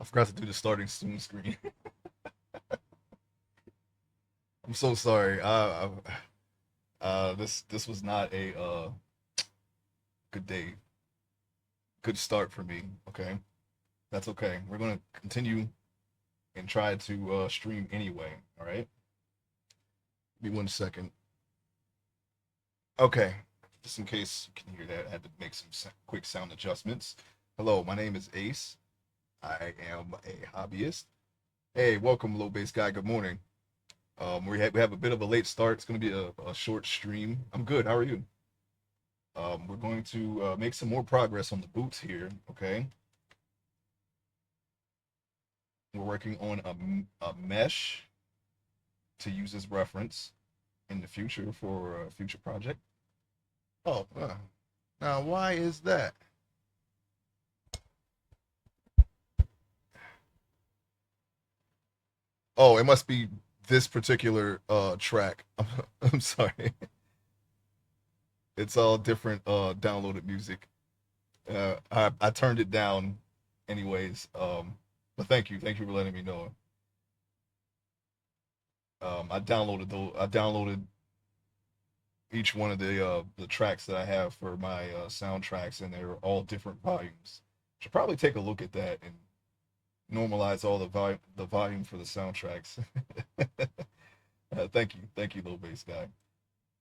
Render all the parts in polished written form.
I forgot to do the starting soon screen. I'm so sorry. This was not a good day, good start for me. Okay, that's okay. We're gonna continue and try to stream anyway. All right. Give me 1 second. Okay, just in case you can hear that, I had to make some quick sound adjustments. Hello, my name is Ace. I am a hobbyist. Hey, welcome, low base guy. Good morning. We have a bit of a late start. It's going to be a short stream. I'm good. How are you? We're going to make some more progress on the boots here. Okay, we're working on a mesh to use as reference in the future for a future project. Oh, now why is that? Oh, it must be this particular track. I'm sorry. It's all different downloaded music. I turned it down anyways. But thank you for letting me know. I downloaded each one of the tracks that I have for my soundtracks, and they're all different volumes. Should probably take a look at that and normalize all the volume for the soundtracks. Thank you, little bass guy.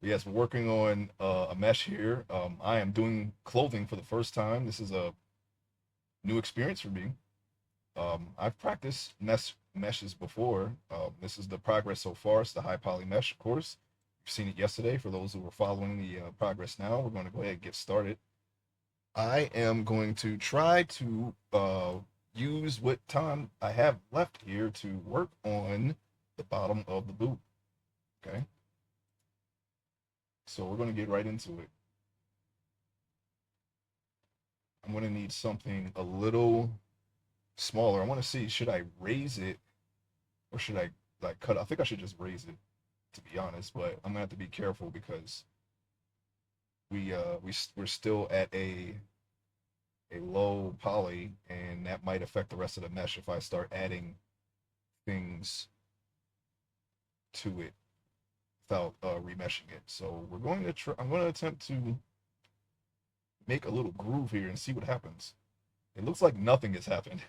But yes, we're working on a mesh here. I am doing clothing for the first time. This is a new experience for me. I've practiced meshes before. This is the progress so far. It's the high poly mesh, of course. You've seen it yesterday. For those who are following the progress now, we're going to go ahead and get started. I am going to try to use what time I have left here to work on the bottom of the boot. Okay, so we're going to get right into it. I'm going to need something a little smaller. I want to see, should I raise it or should I like cut? I think I should just raise it, to be honest. But I'm gonna have to be careful because we're still at a low poly, and that might affect the rest of the mesh if I start adding things to it without remeshing it. So we're going to try. I'm going to attempt to make a little groove here and see what happens. It looks like nothing has happened.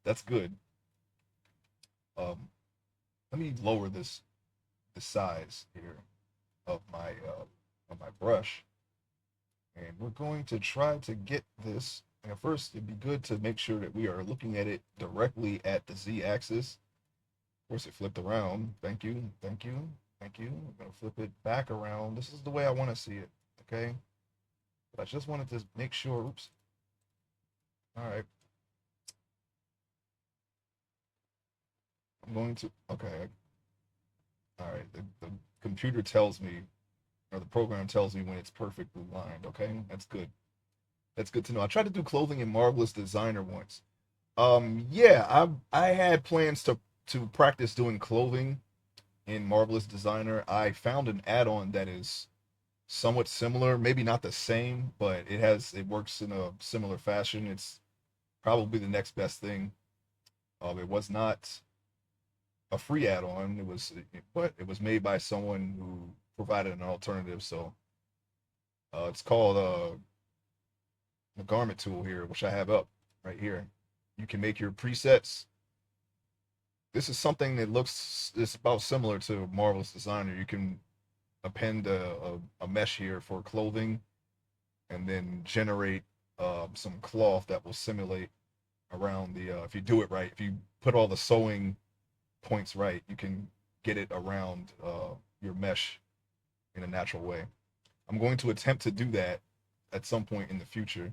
That's good. Um, Let me lower this the size here of my brush, and we're going to try to get this. And first, it'd be good to make sure that we are looking at it directly at the z-axis. Of course, it flipped around. Thank you, thank you, thank you. I'm gonna flip it back around. This is the way I want to see it. Okay, but I just wanted to make sure. Oops. All right. I'm going to. Okay. All right. The computer tells me, or the program tells me when it's perfectly lined. Okay, that's good. That's good to know. I tried to do clothing in Marvelous Designer once. Yeah, I had plans to practice doing clothing in Marvelous Designer. I found an add-on that is somewhat similar, maybe not the same, but it works in a similar fashion. It's probably the next best thing. It was not a free add-on. But it was made by someone who provided an alternative. So it's called the garment tool here, which I have up right here. You can make your presets. This is something that looks it's about similar to Marvelous Designer. You can append a mesh here for clothing and then generate some cloth that will simulate around the if you do it right, if you put all the sewing points right, you can get it around your mesh in a natural way. I'm going to attempt to do that at some point in the future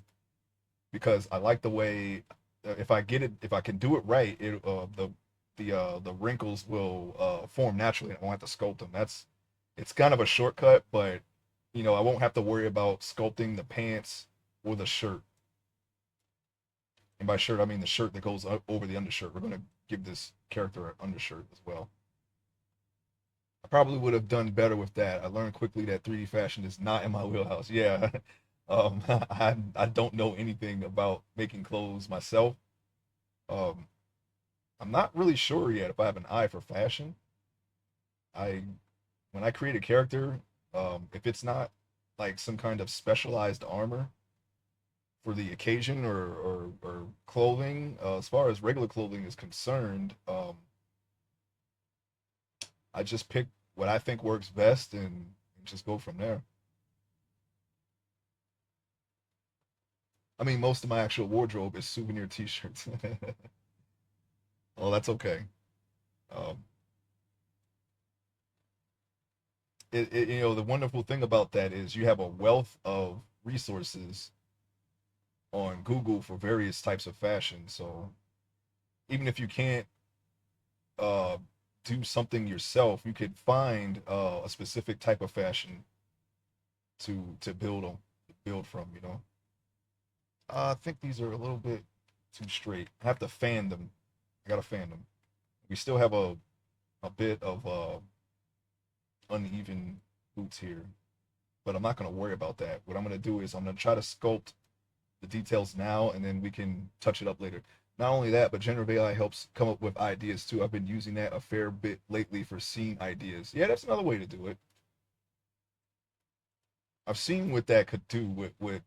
because I like the way if I can do it right, the wrinkles will form naturally. I won't have to sculpt them. It's kind of a shortcut, but I won't have to worry about sculpting the pants or the shirt. And by shirt, I mean the shirt that goes over the undershirt. We're gonna give this character an undershirt as well. I probably would have done better with that. I learned quickly that 3D fashion is not in my wheelhouse. Yeah, I don't know anything about making clothes myself. I'm not really sure yet if I have an eye for fashion. I when I create a character, if it's not like some kind of specialized armor for the occasion or clothing, as far as regular clothing is concerned, I just pick what I think works best and just go from there. I mean, most of my actual wardrobe is souvenir T-shirts. Well, that's okay. Um, the wonderful thing about that is you have a wealth of resources on Google for various types of fashion. So even if you can't uh, do something yourself, you could find a specific type of fashion to build from. I think these are a little bit too straight. I have to fan them. I gotta fan them. We still have a bit of uneven boots here, but I'm not gonna worry about that. What I'm gonna do is I'm gonna try to sculpt the details now, and then we can touch it up later. Not only that, but generative AI helps come up with ideas too. I've been using that a fair bit lately for scene ideas. Yeah, that's another way to do it. I've seen what that could do with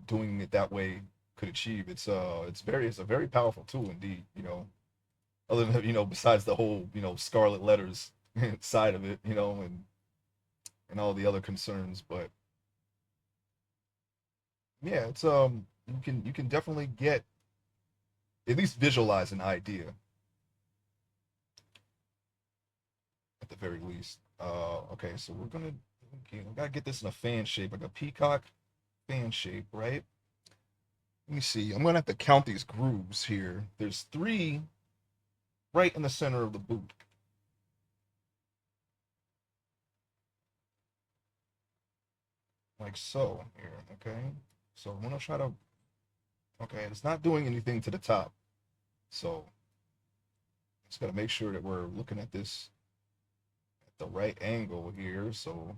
doing it that way could achieve. It's a very powerful tool indeed. Other than besides the whole scarlet letters side of it, and all the other concerns. But yeah, it's you can definitely get at least visualize an idea at the very least. Okay, so we gotta get this in a fan shape, like a peacock fan shape, right? Let me see. I'm gonna have to count these grooves here. There's three right in the center of the boot, like so here. Okay, so I'm gonna try to. Okay, it's not doing anything to the top, so just gotta make sure that we're looking at this at the right angle here, so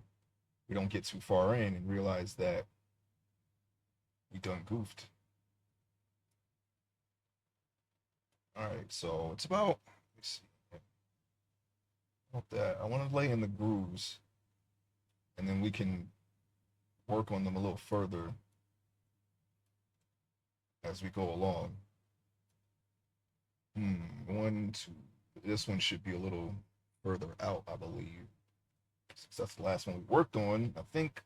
we don't get too far in and realize that we done goofed. All right, so it's about. Let's see. About that, I want to lay in the grooves, and then we can work on them a little further as we go along. One, two. This one should be a little further out, I believe. Since that's the last one we worked on, I think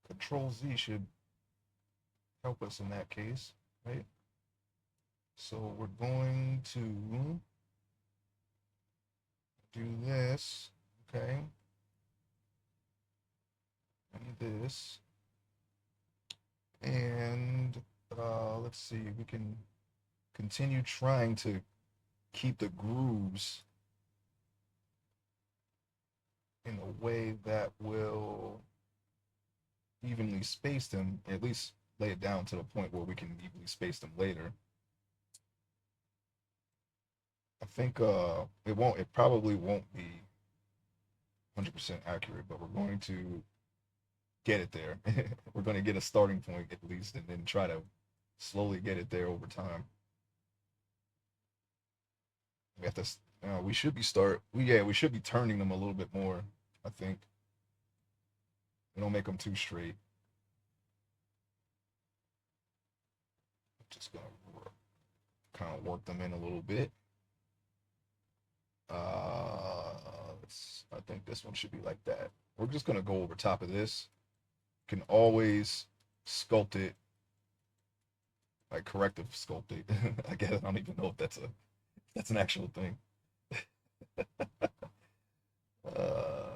Control Z should help us in that case, right? So we're going to do this, okay? And this. And let's see, we can continue trying to keep the grooves in a way that will evenly space them, at least lay it down to the point where we can evenly space them later. I think it probably won't be 100% accurate, but we're going to get it there. We're going to get a starting point at least, and then try to slowly get it there over time. We have to. We should be we should be turning them a little bit more. I think we don't make them too straight. Just gonna kind of work them in a little bit. I think this one should be like that. We're just gonna go over top of this. Can always sculpt it, like corrective sculpt it. I guess I don't even know if that's an actual thing. Uh,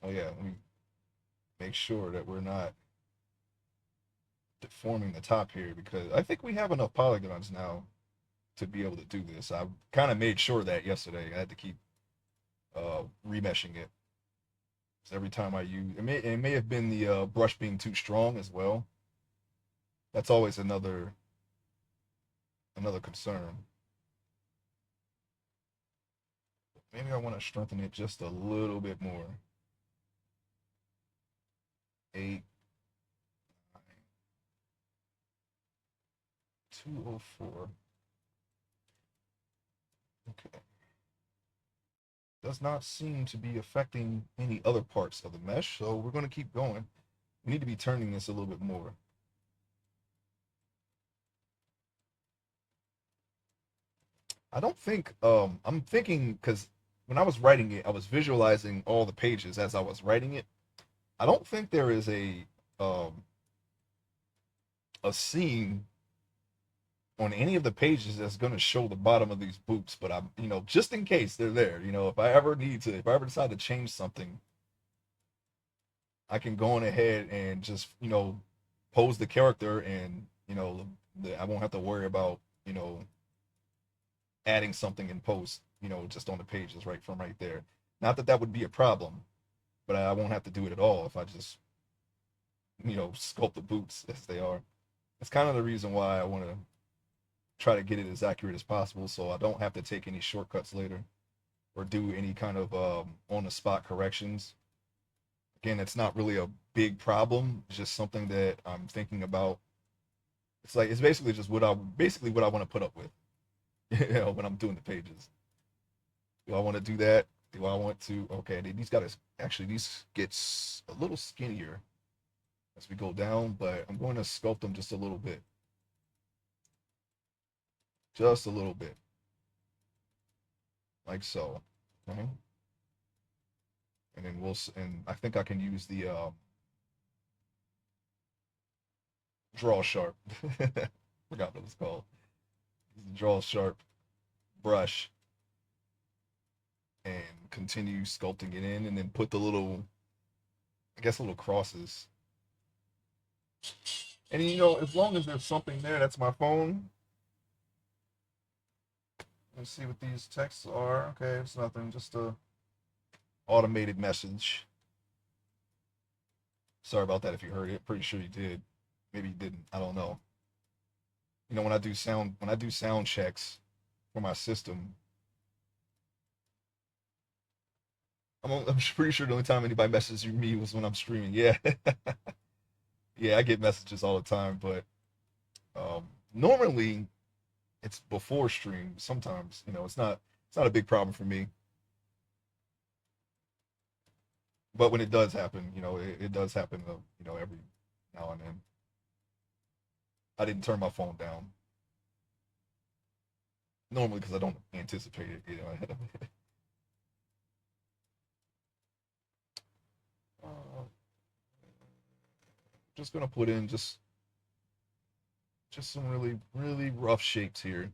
oh yeah, let me make sure that we're not deforming the top here because I think we have enough polygons now to be able to do this. I kind of made sure that yesterday. I had to keep remeshing it. So every time I use it may have been the brush being too strong as well. That's always another concern. Maybe I want to strengthen it just a little bit more. 8. 204. Okay. Does not seem to be affecting any other parts of the mesh, so we're going to keep going. We need to be turning this a little bit more. I don't think I'm thinking because when I was writing it, I was visualizing all the pages as I was writing it. I don't think there is um a scene on any of the pages that's going to show the bottom of these boots, but I'm, just in case they're there, if I ever need to, if I ever decide to change something, I can go on ahead and just, pose the character and, I won't have to worry about, adding something in post, just on the pages right from right there. Not that that would be a problem, but I won't have to do it at all if I just, sculpt the boots as they are. That's kind of the reason why I want to try to get it as accurate as possible so I don't have to take any shortcuts later or do any kind of on the spot corrections. Again, it's not really a big problem, it's just something that I'm thinking about. It's basically just what I want to put up with, when I'm doing the pages. Do I want to do that? Do I want to? Okay, these gets a little skinnier as we go down, but I'm going to sculpt them just a little bit, just a little bit, like so. Okay, and then and I think I can use the draw sharp. Forgot what it's called. The draw sharp brush and continue sculpting it in, and then put the little, I guess, little crosses. And as long as there's something there, that's my phone. Let's see what these texts are. Okay, it's nothing, just a automated message. Sorry about that if you heard it. Pretty sure you did. Maybe you didn't. I don't know. When I do sound checks for my system, I'm pretty sure the only time anybody messages me was when I'm streaming. Yeah, yeah, I get messages all the time, but normally it's before stream. Sometimes, it's not a big problem for me. But when it does happen, it does happen, every now and then. I didn't turn my phone down normally because I don't anticipate it, ahead of it. Uh, just gonna put in just some really really rough shapes here.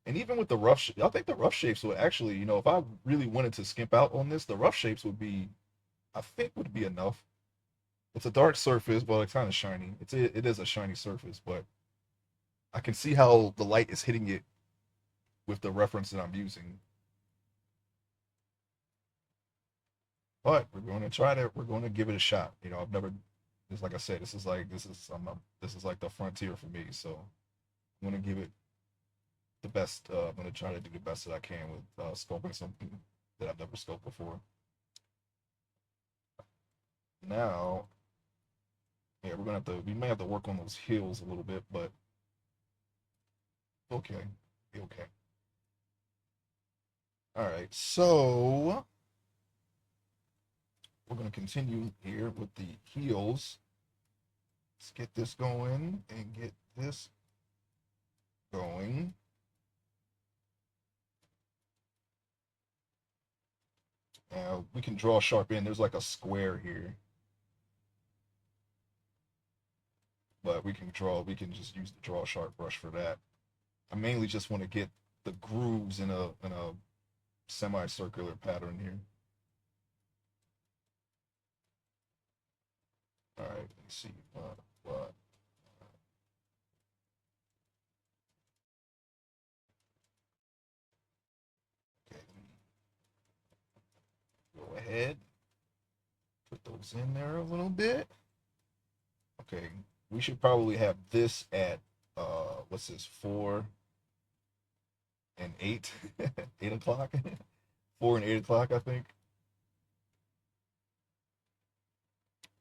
And even with the I think the rough shapes would actually, if I really wanted to skimp out on this, the rough shapes I think would be enough. It's a dark surface, but it's kind of shiny. It is a shiny surface, but I can see how the light is hitting it with the reference that I'm using. But we're going to give it a shot. I've never, just like I said, this is like the frontier for me. So I'm going to give it the best. I'm going to try to do the best that I can with sculpting something that I've never sculpted before. Now, yeah, we may have to work on those heels a little bit, but okay, okay. All right, so we're going to continue here with the heels. Let's get this going and get this going. Now we can draw sharp in. There's like a square here, but we can just use the draw sharp brush for that. I mainly just want to get the grooves in a semicircular pattern here. All right, let's see what. Okay, go ahead, put those in there a little bit. Okay, we should probably have this at what's this, 4 and 8, 8 o'clock, 4 and 8 o'clock, I think.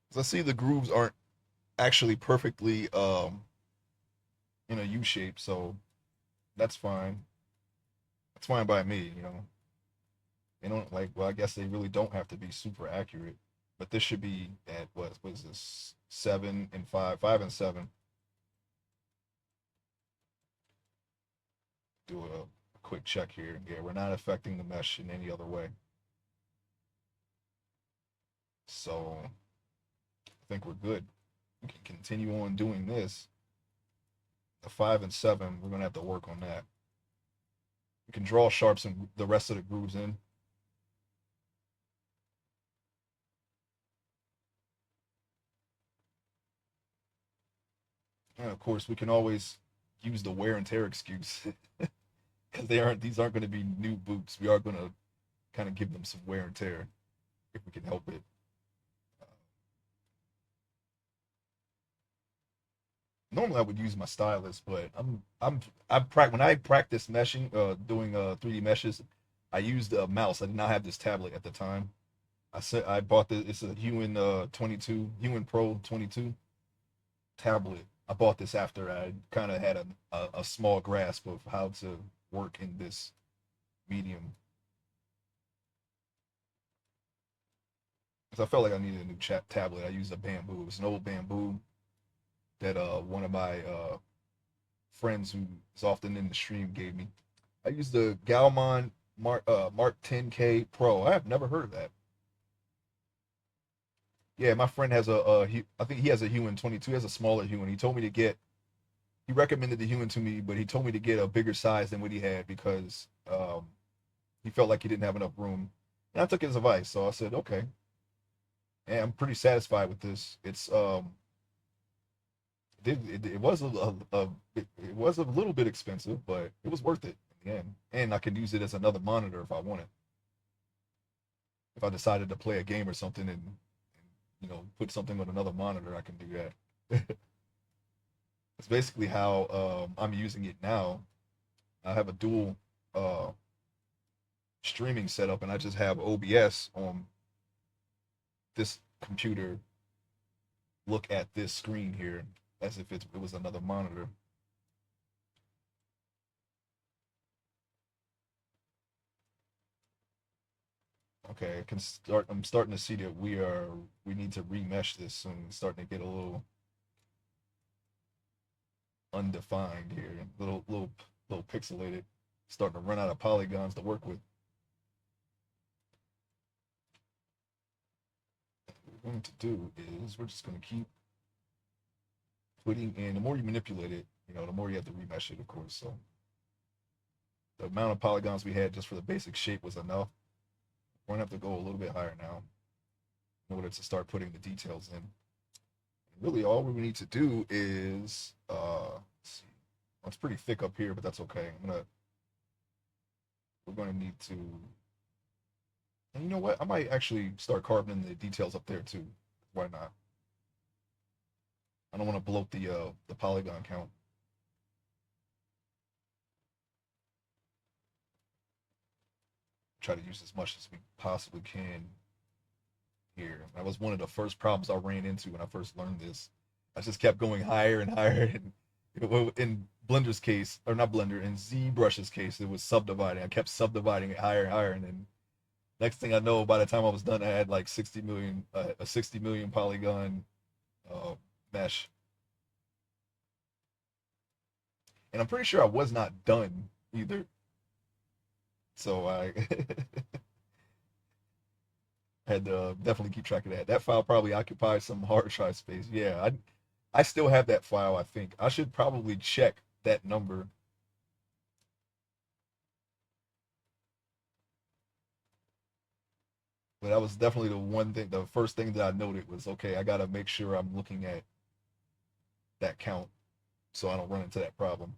Because I see the grooves aren't actually perfectly U shape, so that's fine. That's fine by me, you know. They don't like, well, I guess they really don't have to be super accurate, but this should be at what was this 7 and 5, 5 and 7. Do a quick check here. Yeah, we're not affecting the mesh in any other way. So I think we're good. We can continue on doing this. The 5 and 7, we're gonna have to work on that. We can draw sharps and the rest of the grooves in. And of course, we can always use the wear and tear excuse because these aren't going to be new boots. We are going to kind of give them some wear and tear if we can help it. Normally I would use my stylus, but when I practice meshing, doing 3D meshes, I used a mouse. I did not have this tablet at the time. I bought this. It's a Human 22 Human Pro 22 tablet. I bought this after I kind of had a small grasp of how to work in this medium. Because I felt like I needed a new tablet. I used a bamboo. It was an old bamboo that one of my friends who is often in the stream gave me. I used the Galmon Mark 10K Pro. I have never heard of that. Yeah, my friend has I think he has a Human 22. He has a smaller Human. He recommended the Human to me, but he told me to get a bigger size than what he had because he felt like he didn't have enough room. And I took his advice, so I said, okay. And I'm pretty satisfied with this. It was it was a little bit expensive, but it was worth it in the end. And I could use it as another monitor if I wanted. If I decided to play a game or something and put something on another monitor, I can do that. It's basically how I'm using it now. I have a dual streaming setup, and I just have OBS on this computer. Look at this screen here as if it was another monitor. Okay, I can start. I'm starting to see that we need to remesh this soon. It's starting to get a little undefined here, little pixelated. Starting to run out of polygons to work with. What we're going to do is we're just going to keep putting in. The more you manipulate it, the more you have to remesh it, of course. So the amount of polygons we had just for the basic shape was enough. We're gonna have to go a little bit higher now in order to start putting the details in. Really, all we need to do is let's see. Well, it's pretty thick up here, but that's okay. We're gonna need to. And you know what? I might actually start carving in the details up there too. Why not? I don't want to bloat the polygon count. Try to use as much as we possibly can here. That was one of the first problems I ran into when I first learned this. I just kept going higher and higher. And in Blender's case, or not Blender, in ZBrush's case, it was subdividing. I kept subdividing it higher and higher, and then next thing I know, by the time I was done, I had like 60 million, a 60 million polygon mesh. And I'm pretty sure I was not done either. So I had to definitely keep track of that. That file probably occupies some hard drive space. Yeah, I still have that file, I think. I should probably check that number. But that was definitely the first thing that I noted was, okay, I got to make sure I'm looking at that count so I don't run into that problem.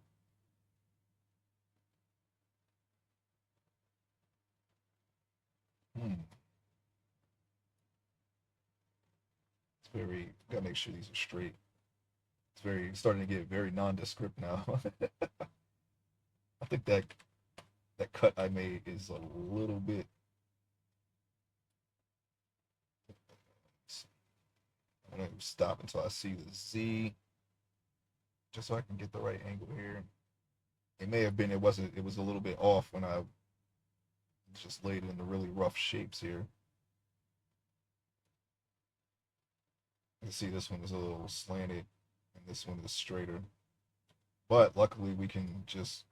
Hmm. Gotta make sure these are straight. It's starting to get very nondescript now. I think that cut I made is a little bit. I'm gonna stop until I see the Z. just so I can get the right angle here. It may have been, it wasn't, it was a little bit off when I just laid it in the really rough shapes here. You can see this one is a little slanted and this one is straighter. But luckily we can just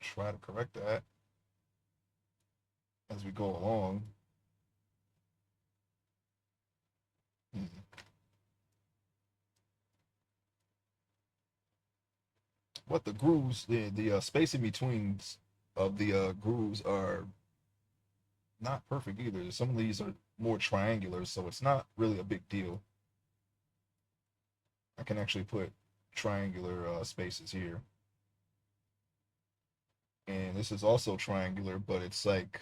try to correct that as we go along. Hmm. But the grooves, the spacing between of the grooves are not perfect either. Some of these are more triangular, so it's not really a big deal. I can actually put triangular spaces here. And this is also triangular, but it's like,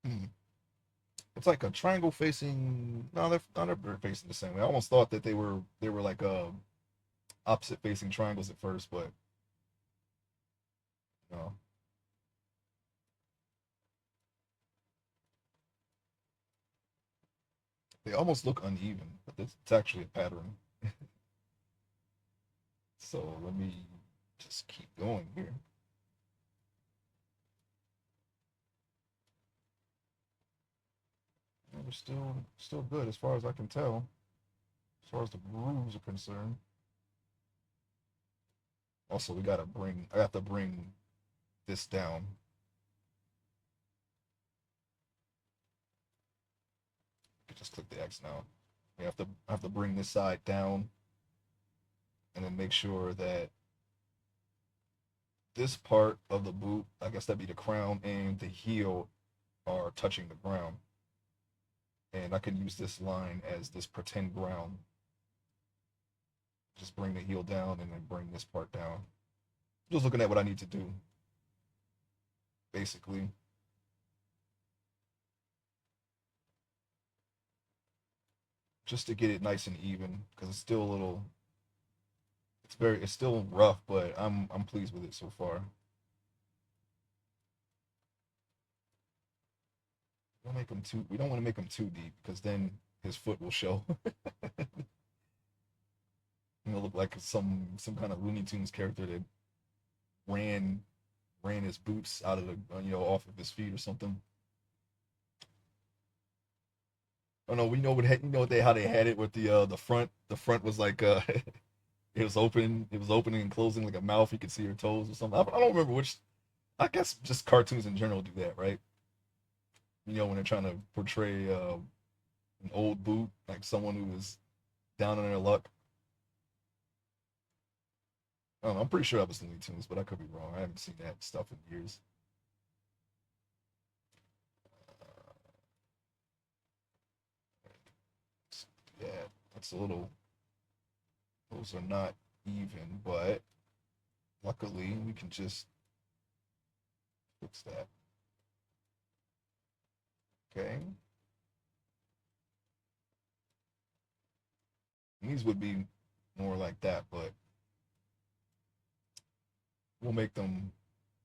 hmm, it's like a triangle facing. No, they're facing the same way. I almost thought that they were like opposite facing triangles at first, but no. They almost look uneven, but it's actually a pattern. So let me just keep going here. And we're still good as far as I can tell, as far as the grooves are concerned. Also, I have to bring this down. You can just click the X now. I have to bring this side down and then make sure that this part of the boot, I guess that'd be the crown and the heel, are touching the ground. And I can use this line as this pretend ground. Just bring the heel down and then bring this part down. Just looking at what I need to do, basically. Just to get it nice and even, because it's still a little, it's still rough, but I'm pleased with it so far. We don't want to make him too deep, because then his foot will show. Look like some kind of Looney Tunes character that ran ran his boots out of the off of his feet or something. Oh no, we know what you know what they how they had it with the front. The front was like it was opening and closing like a mouth. You could see her toes or something. I don't remember which. I guess just cartoons in general do that, right? When they're trying to portray an old boot, like someone who was down on their luck. I don't know, I'm pretty sure that was Looney Tunes, but I could be wrong. I haven't seen that stuff in years. Yeah, that's a little. Those are not even, but luckily we can just fix that. Okay. These would be more like that, but we'll make them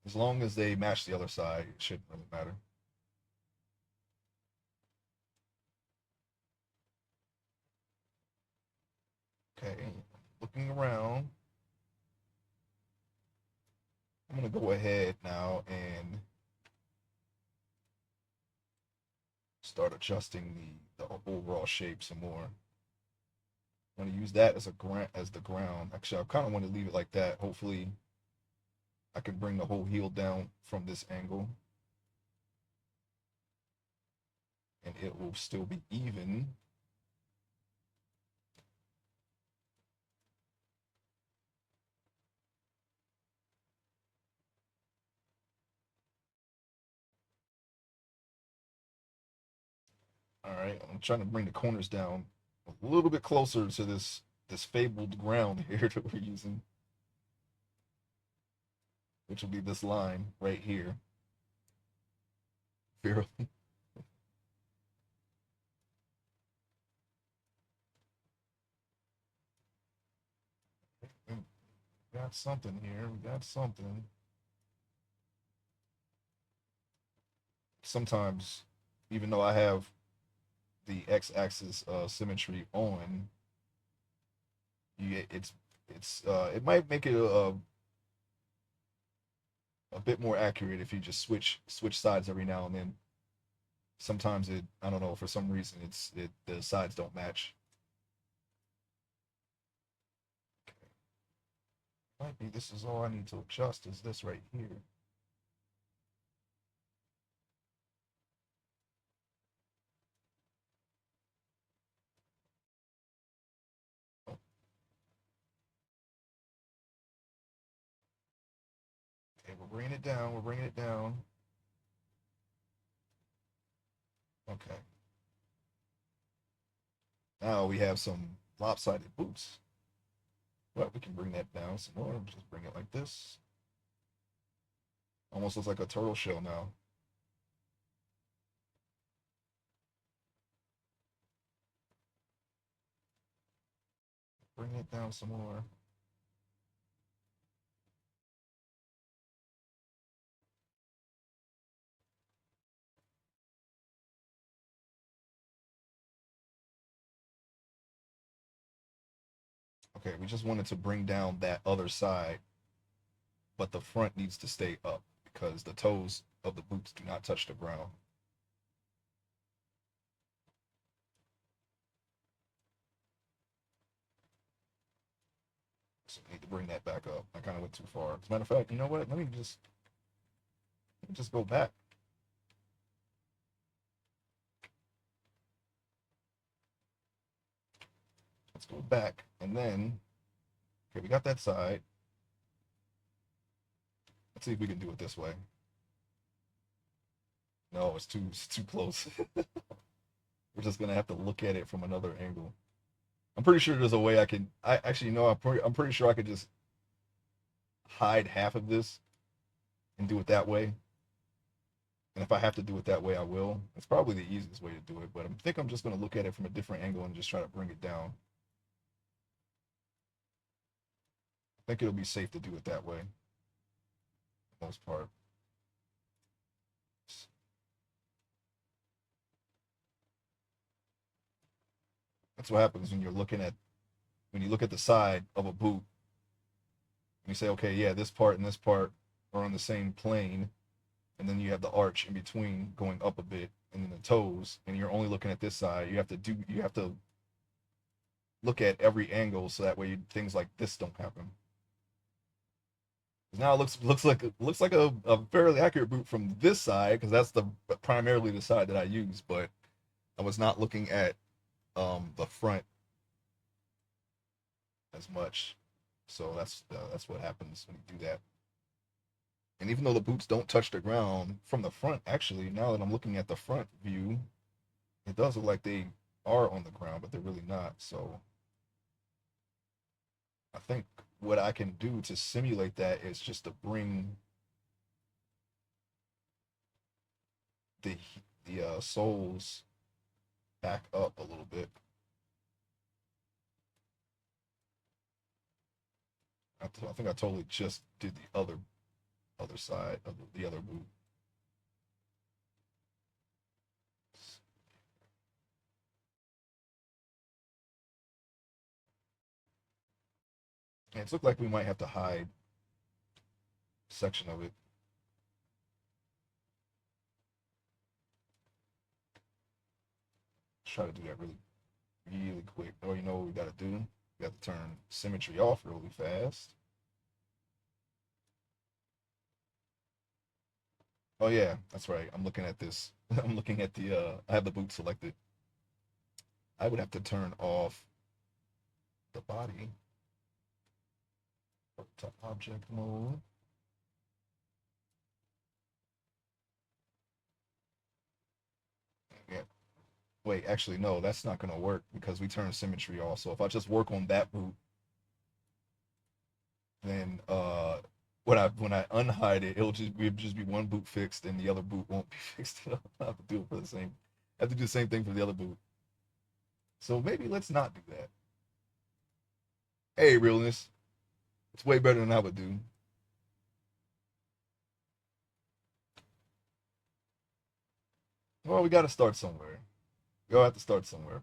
as long as they match the other side. It shouldn't really matter. Okay. Looking around, I'm gonna go ahead now and start adjusting the overall shape some more. I'm gonna use that as the ground. Actually, I kind of want to leave it like that. Hopefully, I can bring the whole heel down from this angle, and it will still be even. All right, I'm trying to bring the corners down a little bit closer to this fabled ground here that we're using, which will be this line right here. Barely. We got something here. We got something. Sometimes, even though I have the x-axis symmetry on, it might make it a bit more accurate if you just switch sides every now and then. Sometimes I don't know, for some reason the sides don't match. Okay. Might be this is all I need to adjust is this right here. Okay, we're bringing it down. We're bringing it down. Okay. Now we have some lopsided boots. But we can bring that down some more. Just bring it like this. Almost looks like a turtle shell now. Bring it down some more. Okay, we just wanted to bring down that other side, but the front needs to stay up because the toes of the boots do not touch the ground. So we need to bring that back up. I kind of went too far. As a matter of fact, you know what? Let me just go back. Let's go back, and then okay, we got that side. Let's see if we can do it this way. No, it's too close. We're just gonna have to look at it from another angle. I'm pretty sure there's a way I can. I actually know. I'm pretty sure I could just hide half of this and do it that way. And if I have to do it that way, I will. It's probably the easiest way to do it. But I think I'm just gonna look at it from a different angle and just try to bring it down. I think it'll be safe to do it that way, for the most part. That's what happens when you look at the side of a boot. You say, okay, yeah, this part and this part are on the same plane, and then you have the arch in between going up a bit, and then the toes, and you're only looking at this side. You have to look at every angle so that way things like this don't happen. Now it looks like a fairly accurate boot from this side because that's the primarily the side that I use, but I was not looking at the front as much. So that's what happens when you do that. And even though the boots don't touch the ground from the front, actually, now that I'm looking at the front view, it does look like they are on the ground, but they're really not. So I think what I can do to simulate that is just to bring the soles back up a little bit. I think I totally just did the other side of the other boot. And it's looked like we might have to hide a section of it. Try to do that really quick. Oh, you know what we got to do? We got to turn symmetry off really fast. Oh yeah, that's right. I'm looking at this. I'm looking at I have the boot selected. I would have to turn off the body to object mode. Yeah. Wait, actually no, that's not gonna work because we turn symmetry off. So if I just work on that boot, then when I unhide it, it'll just be one boot fixed and the other boot won't be fixed. I'll have to do it for the same. I have to do the same thing for the other boot. So maybe let's not do that. Hey, realness, it's way better than I would do. Well, we got to start somewhere. We all have to start somewhere.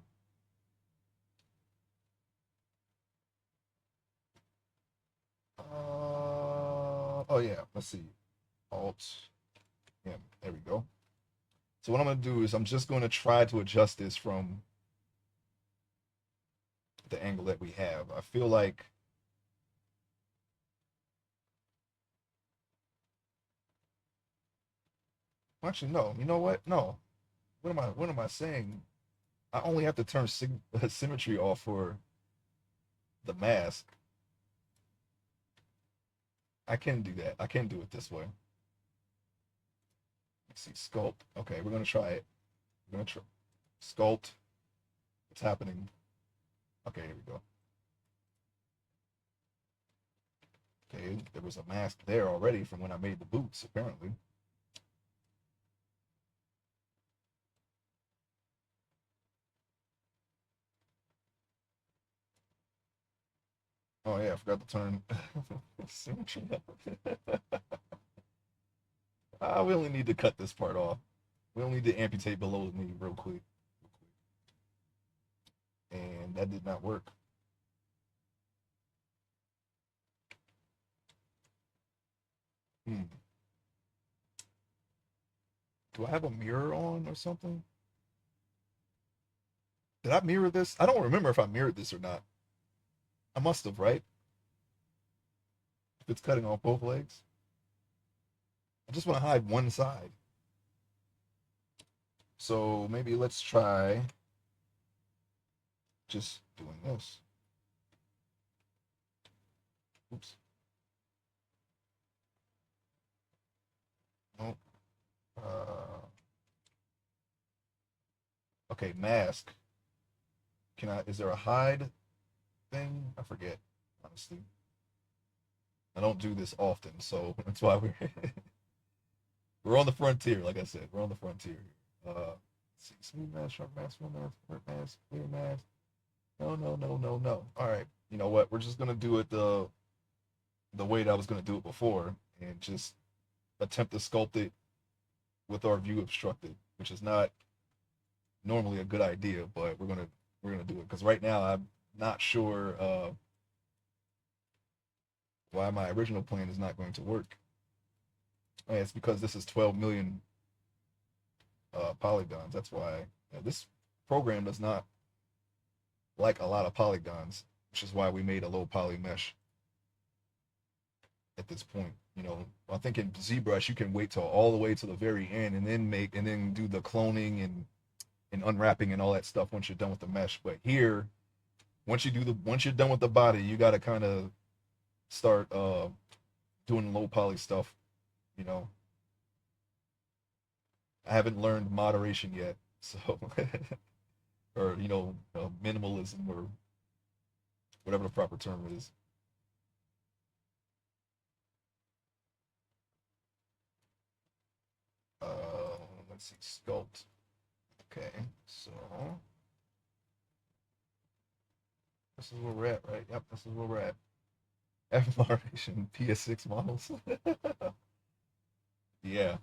Oh yeah, let's see. Alt M. There we go. So what I'm gonna do is I'm just gonna try to adjust this from the angle that we have. I feel like actually no. You know what? No. What am I saying? I only have to turn symmetry off for the mask. I can do that. I can do it this way. Let's see, sculpt. Okay, we're gonna try it. We're gonna try sculpt. What's happening? Okay, here we go. Okay, there was a mask there already from when I made the boots, apparently. Oh yeah, I forgot to turn symmetry up. We only need to cut this part off. We only need to amputate below the knee real quick. And that did not work. Hmm. Do I have a mirror on or something? Did I mirror this? I don't remember if I mirrored this or not. I must have, right? If it's cutting off both legs. I just want to hide one side. So maybe let's try just doing this. Oops. Nope. Okay, mask. Is there a hide thing? I forget, honestly. I don't do this often, so that's why we're on the frontier, like I said. We're on the frontier. Let's see, smooth mask, sharp mask, full mask, vert mask, clear mask. No, no, no, no, no. All right. You know what? We're just gonna do it the way that I was gonna do it before, and just attempt to sculpt it with our view obstructed, which is not normally a good idea, but we're gonna do it because right now I'm not sure why my original plan is not going to work. And it's because this is 12 million polygons. That's why this program does not like a lot of polygons, which is why we made a low poly mesh at this point. You know, I think in ZBrush you can wait till all the way to the very end and then do the cloning and unwrapping and all that stuff once you're done with the mesh. But here, once you're done with the body, you got to kind of start doing low poly stuff. You know, I haven't learned moderation yet, so or minimalism or whatever the proper term is. Let's see, sculpt. Okay, so this is where we're at, right? Yep, this is where we're at. F moderation PS6 models. Yeah,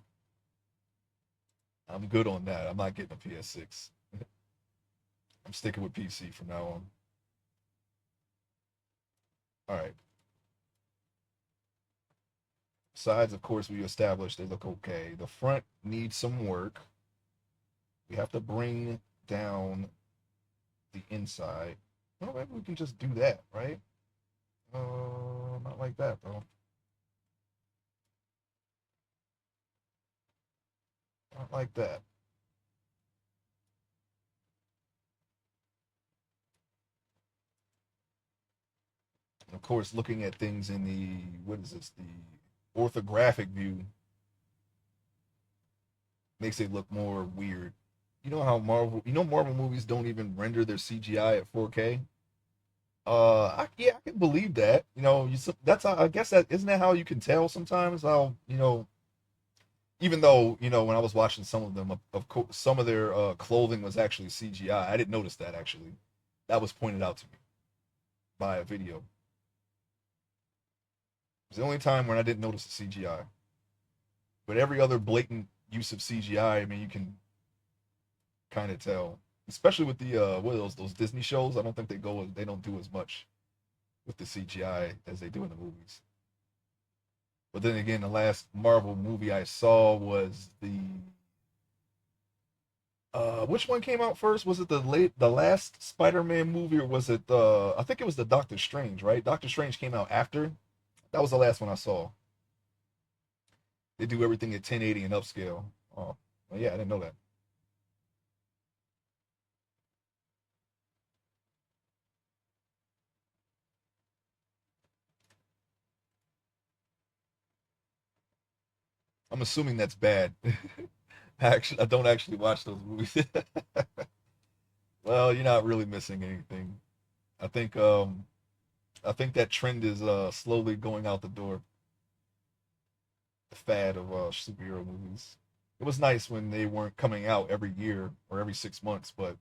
I'm good on that. I'm not getting a PS6. I'm sticking with PC from now on. All right. Sides, of course, we established they look okay. The front needs some work. We have to bring down the inside. Well, maybe we can just do that, right? Not like that, though. Not like that. And of course, looking at things in what is this, the orthographic view makes it look more weird. You know how Marvel movies don't even render their CGI at 4K? Yeah, I can believe that. That's how, I guess that isn't that how you can tell sometimes how, even though, when I was watching some of them, of course, some of their clothing was actually CGI. I didn't notice that actually. That was pointed out to me by a video. It's the only time when I didn't notice the CGI. But every other blatant use of CGI, I mean, you can kind of tell, especially with the what are those Disney shows. I don't think they don't do as much with the CGI as they do in the movies. But then again, the last Marvel movie I saw was the which one came out first? Was it the last Spider-Man movie, or was it the I think it was the Doctor Strange, right? Doctor Strange came out after. That was the last one I saw. They do everything at 1080 and upscale. Oh, well, yeah, I didn't know that. I'm assuming that's bad. I don't actually watch those movies. Well, you're not really missing anything. I think um I think that trend is slowly going out the door. The fad of superhero movies. It was nice when they weren't coming out every year or every 6 months, but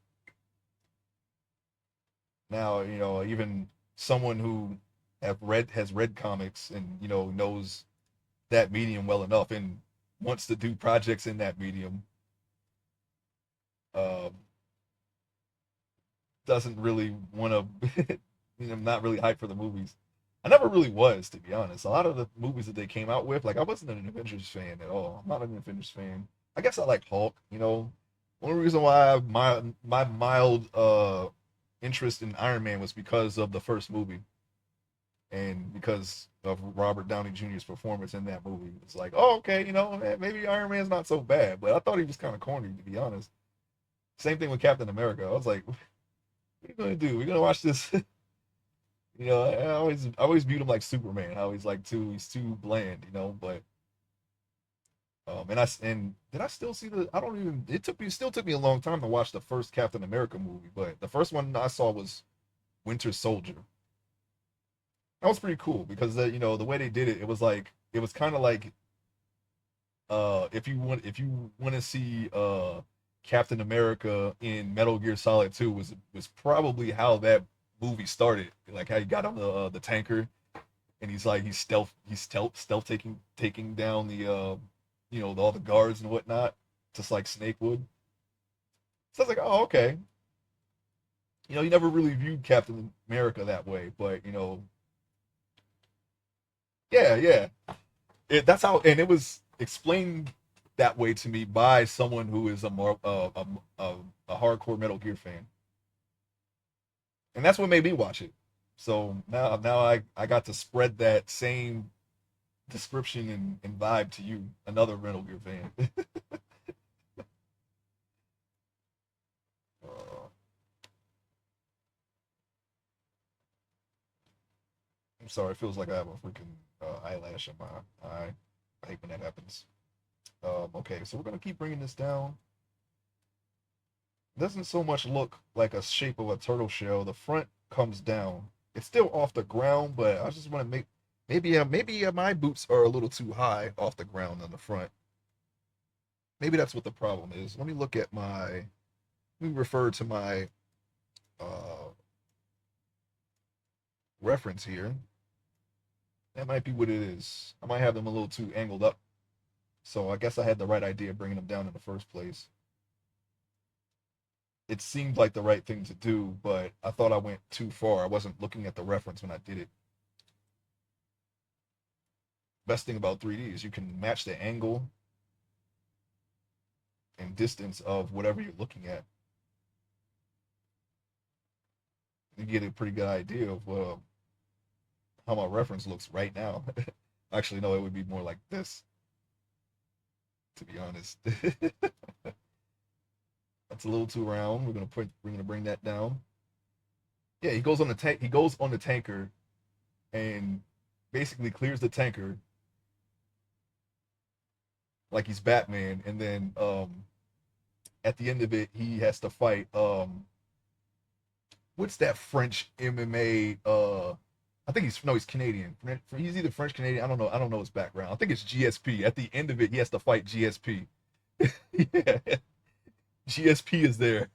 now, even someone who has read comics and, knows that medium well enough and wants to do projects in that medium, uh, doesn't really want to, not really hyped for the movies. I never really was, to be honest. A lot of the movies that they came out with, like I wasn't an Avengers fan at all. I'm not an Avengers fan. I guess I like Hulk. One reason why my mild interest in Iron Man was because of the first movie and because of Robert Downey Jr.'s performance in that movie. It's like, oh, okay, maybe Iron Man's not so bad, but I thought he was kind of corny, to be honest. Same thing with Captain America. I was like, what are you gonna do? We're gonna watch this. I always viewed him like Superman. I always like he's too bland, but and did I still see the? I don't even. Still took me a long time to watch the first Captain America movie, but the first one I saw was Winter Soldier. That was pretty cool because the way they did it, it was kind of like if you want to see Captain America in Metal Gear Solid 2 was probably how that movie started. Like how he got on the tanker and he's stealth taking down the all the guards and whatnot, just like Snake would. So I was like, oh, okay. You never really viewed Captain America that way, but yeah, yeah. That's how, and it was explained that way to me by someone who is a hardcore Metal Gear fan, and that's what made me watch it. So now I got to spread that same description and vibe to you, another Metal Gear fan. uh, I'm sorry, it feels like I have a freaking eyelash in my eye. I hate when that happens. Okay, so we're gonna keep bringing this down. It doesn't so much look like a shape of a turtle shell. The front comes down. It's still off the ground, but I just want to make maybe my boots are a little too high off the ground on the front. Maybe that's what the problem is. Let me refer to my uh, reference here. That might be what it is. I might have them a little too angled up. So I guess I had the right idea bringing them down in the first place. It seemed like the right thing to do, but I thought I went too far. I wasn't looking at the reference when I did it. Best thing about 3D is you can match the angle and distance of whatever you're looking at. You get a pretty good idea of how my reference looks right now. Actually, no, it would be more like this, to be honest. That's a little too round. We're gonna bring that down. Yeah, he goes on the tank. He goes on the tanker and basically clears the tanker like he's Batman, and then at the end of it, he has to fight what's that French MMA? I think he's no, he's Canadian. He's either French Canadian. I don't know. I don't know his background. I think it's GSP. At the end of it, he has to fight GSP. Yeah, GSP is there.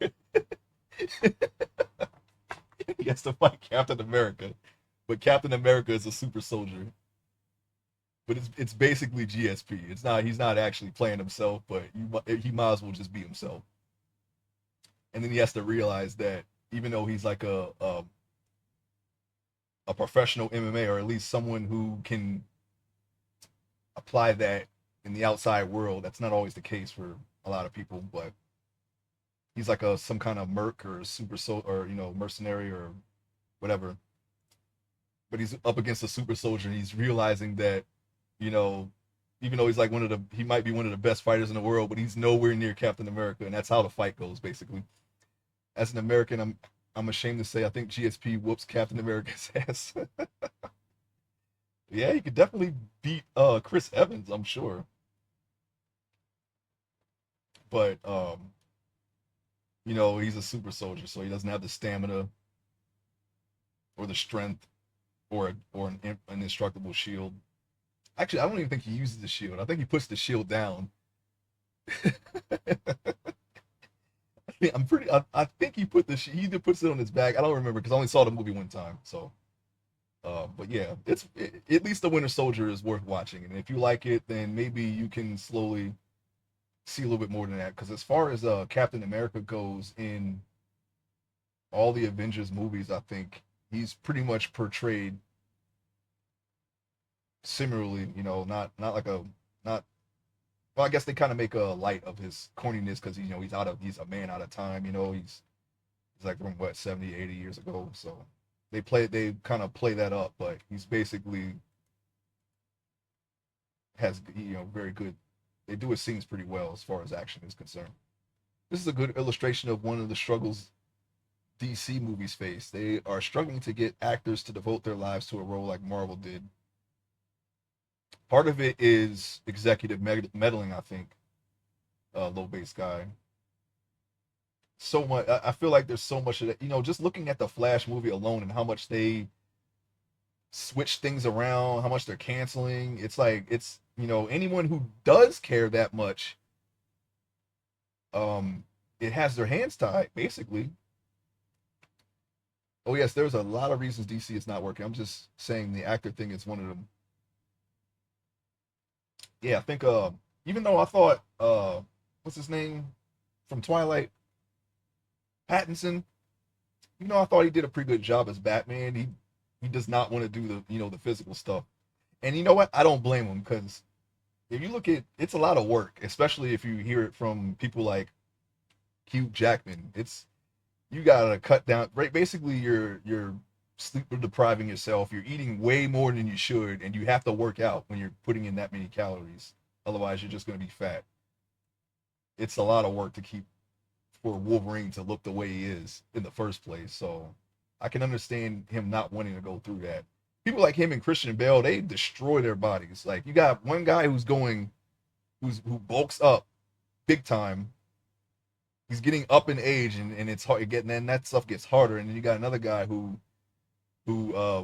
He has to fight Captain America, but Captain America is a super soldier. But it's basically GSP. It's not He's not actually playing himself, but he might as well just be himself. And then he has to realize that even though he's like a professional MMA, or at least someone who can apply that in the outside world. That's not always the case for a lot of people, but he's like a some kind of merc or super or mercenary or whatever. But he's up against a super soldier, and he's realizing that you know even though he's like he might be one of the best fighters in the world, but he's nowhere near Captain America, and that's how the fight goes basically. As an American, I'm ashamed to say I think GSP whoops Captain America's ass. Yeah, he could definitely beat Chris Evans, I'm sure. But he's a super soldier, so he doesn't have the stamina or the strength or an indestructible shield. Actually, I don't even think he uses the shield. I think he puts the shield down. I think he either puts it on his back. I don't remember because I only saw the movie one time. So, but yeah, at least the Winter Soldier is worth watching, and if you like it, then maybe you can slowly see a little bit more than that. Because as far as Captain America goes in all the Avengers movies, I think he's pretty much portrayed similarly. Not like a not. Well, I guess they kind of make a light of his corniness because he's a man out of time. He's like from what 70, 80 years ago. So they kind of play that up, but he's basically has very good. They do his scenes pretty well as far as action is concerned. This is a good illustration of one of the struggles DC movies face. They are struggling to get actors to devote their lives to a role like Marvel did. Part of it is executive meddling, I think. Low base guy. So much. I feel like there's so much of that. Just looking at the Flash movie alone and how much they switch things around, how much they're canceling. It's like anyone who does care that much, it has their hands tied basically. Oh yes, there's a lot of reasons DC is not working. I'm just saying the actor thing is one of them. Yeah, I think even though I thought what's his name from Twilight, Pattinson, I thought he did a pretty good job as Batman. He does not want to do the physical stuff. And you know what? I don't blame him because if you look at it's a lot of work, especially if you hear it from people like Hugh Jackman. It's you gotta cut down right basically you're sleep depriving yourself. You're eating way more than you should, and you have to work out when you're putting in that many calories. Otherwise you're just gonna be fat. It's a lot of work to keep for Wolverine to look the way he is in the first place. So I can understand him not wanting to go through that. People like him and Christian Bale, they destroy their bodies. Like you got one guy who bulks up big time. He's getting up in age and it's hard getting and that stuff gets harder. And then you got another guy who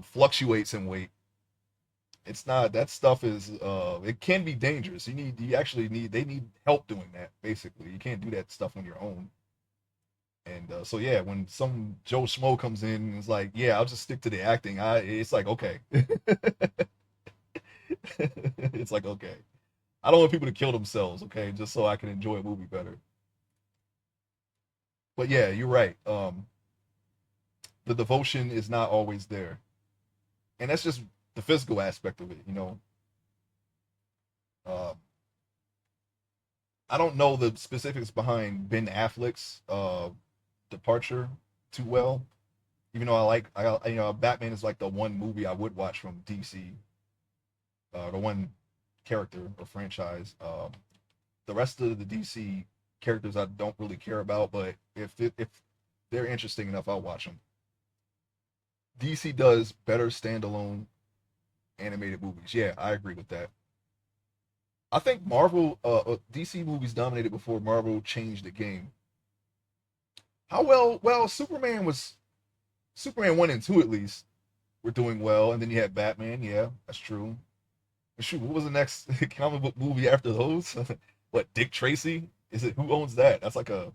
fluctuates in weight. It's not that stuff is it can be dangerous. You actually they need help doing that, basically. You can't do that stuff on your own. And so yeah, when some Joe Schmo comes in and is like, "Yeah, I'll just stick to the acting," it's like okay, it's like okay. I don't want people to kill themselves, okay, just so I can enjoy a movie better. But yeah, you're right. The devotion is not always there, and that's just the physical aspect of it. Uh, I don't know the specifics behind Ben Affleck's departure too well. Even though Batman is like the one movie I would watch from DC, the one character or franchise. The rest of the DC characters I don't really care about, but if they're interesting enough, I'll watch them. DC does better standalone animated movies. Yeah, I agree with that. I think DC movies dominated before Marvel changed the game. How well? Well, Superman 1 and 2 at least were doing well, and then you had Batman. Yeah, that's true. Shoot, what was the next comic book movie after those? What, Dick Tracy? Is it who owns that? It's like an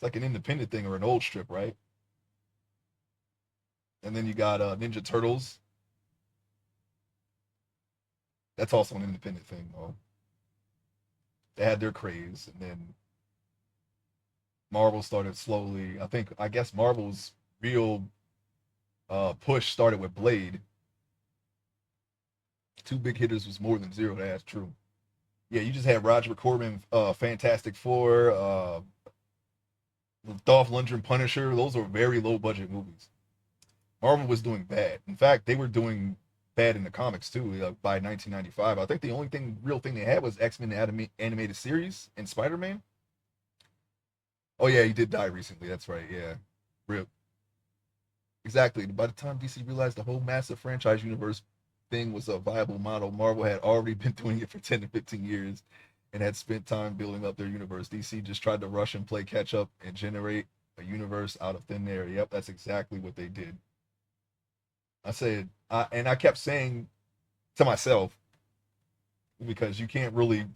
independent thing or an old strip, right? And then you got Ninja Turtles. That's also an independent thing, though. They had their craze, and then Marvel started slowly. I guess Marvel's real push started with Blade, Two big hitters was more than zero. That's true. Yeah, you just had Roger Corman, Fantastic Four, Dolph Lundgren, Punisher. Those were very low budget movies. Marvel was doing bad. In fact, they were doing bad in the comics too. By 1995, I think the only real thing they had was X-Men animated series and Spider-Man. Oh yeah, he did die recently. That's right. Yeah, rip. Exactly. By the time DC realized the whole massive franchise universe thing was a viable model, Marvel had already been doing it for 10 to 15 years and had spent time building up their universe. DC just tried to rush and play catch up and generate a universe out of thin air. Yep, that's exactly what they did. And I kept saying to myself, because you can't really,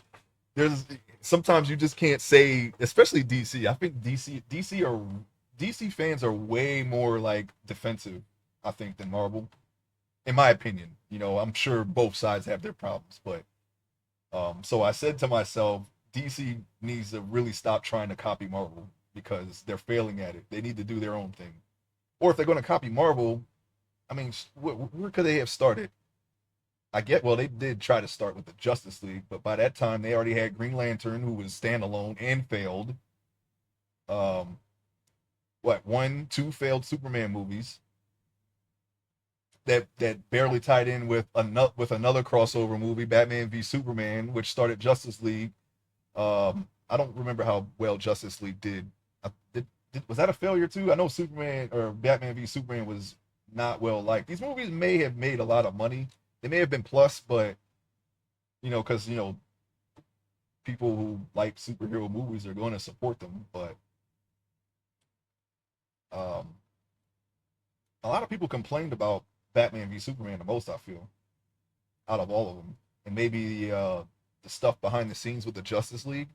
there's sometimes you just can't say, especially DC. I think DC fans are way more like defensive, I think, than Marvel, in my opinion. I'm sure both sides have their problems, but so I said to myself, DC needs to really stop trying to copy Marvel because they're failing at it. They need to do their own thing. Or if they're going to copy Marvel, I mean, where could they have started? Well, they did try to start with the Justice League, but by that time they already had Green Lantern, who was standalone and failed. Um, one, two failed Superman movies that barely tied in with another crossover movie, Batman v Superman, which started Justice League. I don't remember how well Justice League did. Was that a failure too? I know Superman or Batman v Superman was not well liked. These movies may have made a lot of money. They may have been plus, but because people who like superhero movies are going to support them. But um, a lot of people complained about Batman v Superman the most. I feel out of all of them, and maybe the stuff behind the scenes with the Justice League.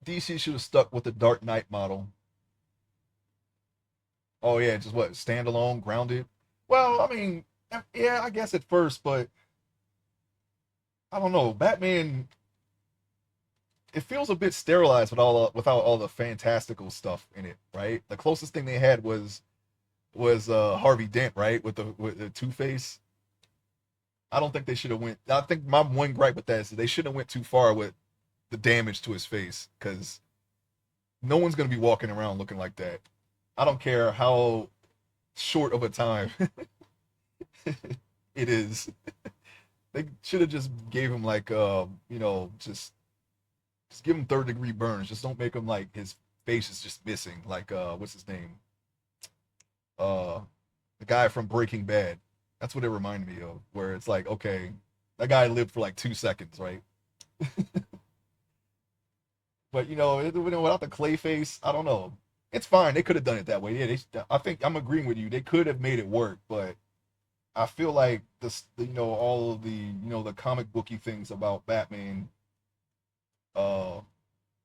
DC should have stuck with the Dark Knight model. Oh yeah, just what, standalone, grounded. Well, I mean, yeah, I guess at first, but I don't know. Batman, it feels a bit sterilized without all the fantastical stuff in it, right? The closest thing they had was Harvey Dent, right, with the Two Face. I don't think they should have went. I think my one gripe with that is they shouldn't have went too far with the damage to his face because no one's gonna be walking around looking like that. I don't care how short of a time it is. They should have just gave him like just give him third degree burns. Just don't make him like his face is just missing. Like what's his name? Uh the guy from Breaking Bad. That's what it reminded me of. Where it's like, okay, that guy lived for like 2 seconds, right? But without the clay face, I don't know. It's fine. They could have done it that way. Yeah, I think I'm agreeing with you. They could have made it work, but I feel like all of the comic booky things about Batman. Uh,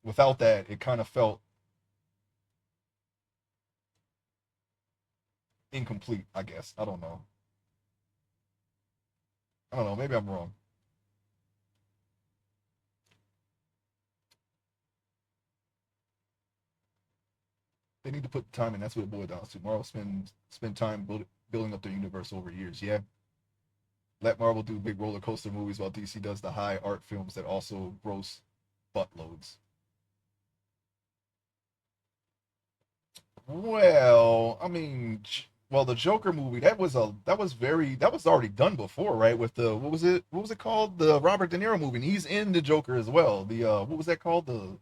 Without that, it kind of felt incomplete. I guess I don't know. I don't know. Maybe I'm wrong. They need to put time in. That's what it boils down to. Marvel spend time building up their universe over years. Yeah, let Marvel do big roller coaster movies while DC does the high art films that also gross buttloads. Well, I mean, the Joker movie that was already done before, right? With the what was it called, the Robert De Niro movie? And he's in the Joker as well. The what was that called? The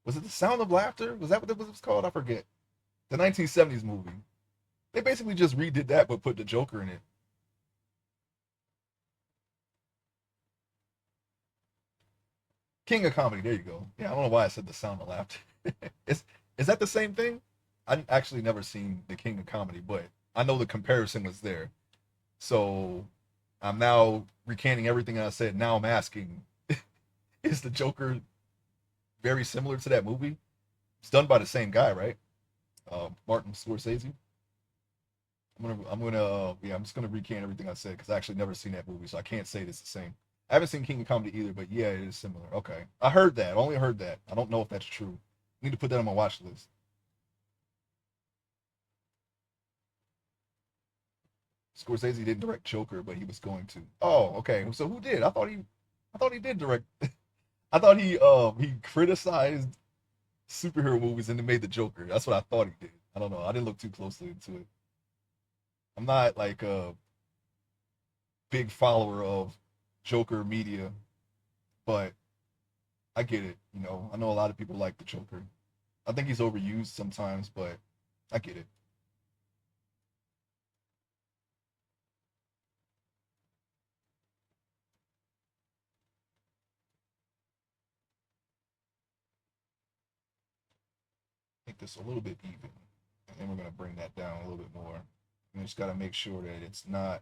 Was it the Sound of Laughter? Was that what it was called? I forget. The 1970s movie. They basically just redid that but put the Joker in it. King of Comedy. There you go. Yeah, I don't know why I said the Sound of Laughter. is is that the same thing? I actually never seen the King of Comedy, but I know the comparison was there. So I'm now recanting everything I said. Now I'm asking, is the Joker very similar to that movie? It's done by the same guy, right? Martin Scorsese. I'm just gonna recant everything I said because I actually never seen that movie, so I can't say it's the same. I haven't seen King of Comedy either, but yeah, it is similar. Okay, I heard that. I only heard that. I don't know if that's true. Need to put that on my watch list. Scorsese didn't direct Joker, but he was going to. Oh, okay. So who did? I thought he did direct. I thought he criticized superhero movies and then made the Joker. That's what I thought he did. I don't know. I didn't look too closely into it. I'm not like a big follower of Joker media, but I get it. I know a lot of people like the Joker. I think he's overused sometimes, but I get it. Make this a little bit even, and then we're gonna bring that down a little bit more. And just gotta make sure that it's not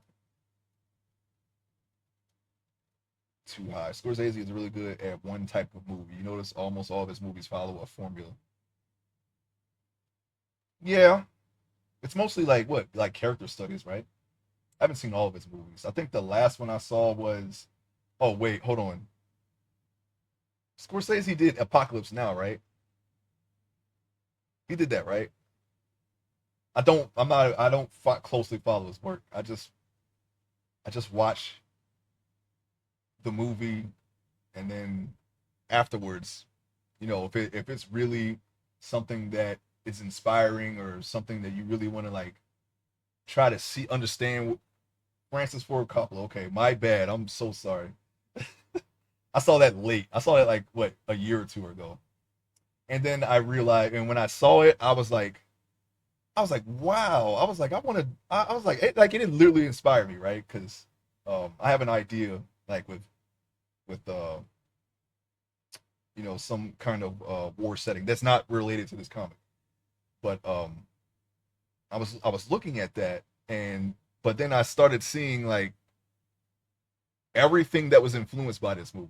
too high. Scorsese is really good at one type of movie. You notice almost all of his movies follow a formula. Yeah, it's mostly like what, like character studies, right? I haven't seen all of his movies. I think the last one I saw was, oh wait, hold on. Scorsese did Apocalypse Now, right? He did that, right? I don't closely follow his work. I just watch the movie and then afterwards, if it's really something that is inspiring or something that you really want to like try to see understand. Francis Ford Coppola. Okay, my bad. I'm so sorry. I saw that late. I saw that like what, a year or two ago, and then I realized, and when I saw it, I was like, wow. I was like, I want to. I was like, it literally inspired me, right? Because I have an idea like with some kind of war setting that's not related to this comic, but I was looking at that, and but then I started seeing like everything that was influenced by this movie.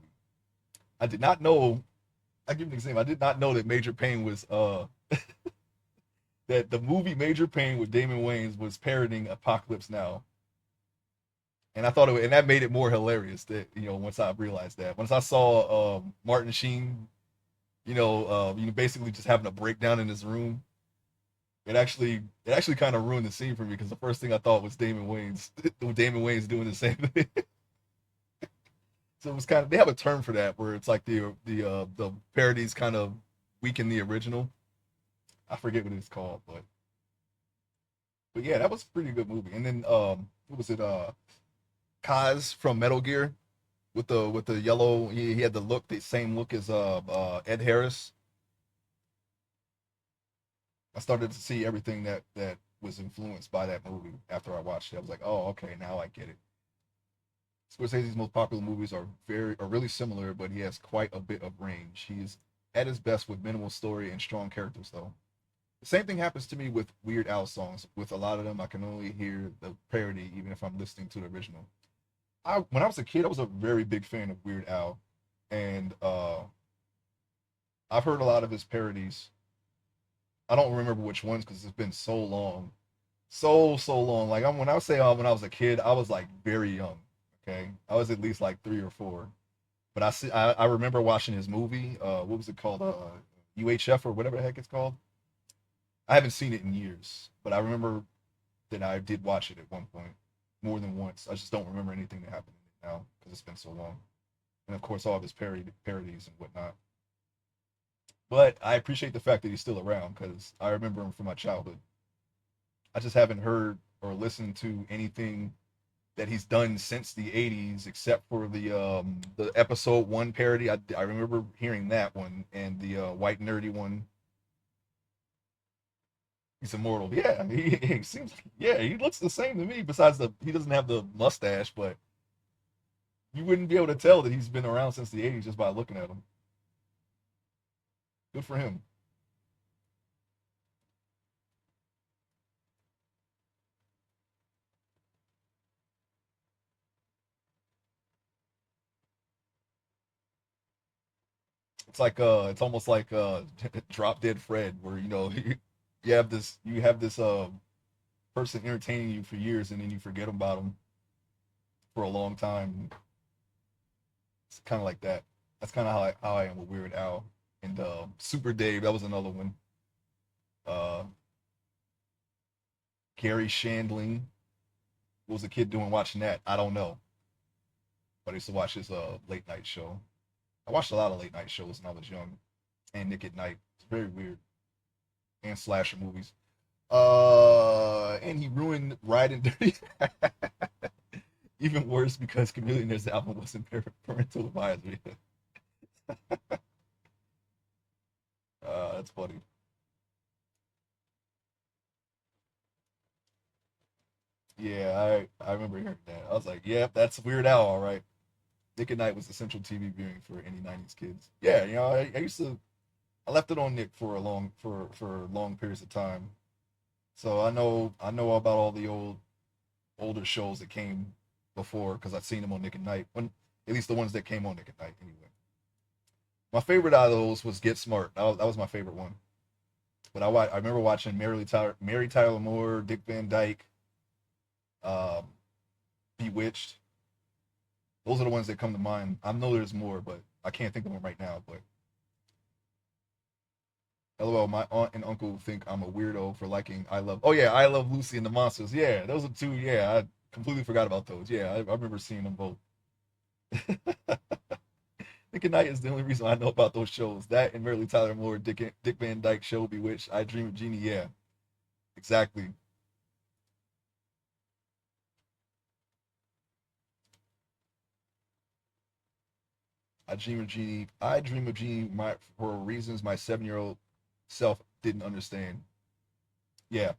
I did not know. I give you an example. I did not know that Major Payne was that the movie Major Payne with Damon Wayans was parodying Apocalypse Now, and I thought and that made it more hilarious. That once I realized that, once I saw Martin Sheen, basically just having a breakdown in his room, it actually kind of ruined the scene for me because the first thing I thought was Damon Wayans, Damon Wayans doing the same thing. So it was kind of, they have a term for that where it's like the parodies kind of weaken the original. I forget what it's called, but yeah, that was a pretty good movie. And then what was it? Kaz from Metal Gear with the yellow. He had the same look as Ed Harris. I started to see everything that was influenced by that movie after I watched it. I was like, oh, okay, now I get it. Scorsese's most popular movies are really similar, but he has quite a bit of range. He's at his best with minimal story and strong characters, though. The same thing happens to me with Weird Al songs. With a lot of them, I can only hear the parody, even if I'm listening to the original. When I was a kid, I was a very big fan of Weird Al, and I've heard a lot of his parodies. I don't remember which ones because it's been so long, so long. Like when I say when I was a kid, I was like very young. Okay, I was at least like 3 or 4. But I remember watching his movie. What was it called? UHF or whatever the heck it's called. I haven't seen it in years, but I remember that I did watch it at one point, more than once. I just don't remember anything that happened in it now because it's been so long. And of course, all of his parodies and whatnot. But I appreciate the fact that he's still around because I remember him from my childhood. I just haven't heard or listened to anything that he's done since the '80s, except for the episode one parody. I remember hearing that one and the white nerdy one. He's immortal. Yeah, he seems. Yeah, he looks the same to me. Besides he doesn't have the mustache, but you wouldn't be able to tell that he's been around since the '80s just by looking at him. Good for him. It's almost like Drop Dead Fred, where you have this person entertaining you for years, and then you forget about them for a long time. It's kind of like that. That's kind of how I am with Weird Al and Super Dave. That was another one. Uh, Gary Shandling. What was a kid doing watching that? I don't know. But I used to watch his late night show. I watched a lot of late night shows when I was young, and Nick at Night. It's very weird. And slasher movies. And he ruined Riding Dirty. Even worse because Chameleon's album wasn't parental advisory. That's funny. Yeah, I remember hearing that. I was like, yep, that's Weird Al, all right. Nick at Night was essential TV viewing for any '90s kids. Yeah, I used to. I left it on Nick for a long periods of time, so I know about all the older shows that came before because I've seen them on Nick at Night. When at least the ones that came on Nick at Night anyway. My favorite out of those was Get Smart. That was my favorite one. But I remember watching Mary Tyler Moore, Dick Van Dyke, um, Bewitched. Those are the ones that come to mind. I know there's more, but I can't think of them right now. But LOL, my aunt and uncle think I'm a weirdo for liking I Love. Oh yeah, I Love Lucy and the Monsters. Yeah, those are two. Yeah, I completely forgot about those. Yeah, I remember seeing them both. Nick at Night is the only reason I know about those shows. That and Mary Tyler Moore, Dick Van Dyke Show, Bewitched, I Dream of Jeannie. Yeah, exactly. I Dream of Jeannie. I Dream of Jeannie. For reasons my 7-year-old self didn't understand. Yeah.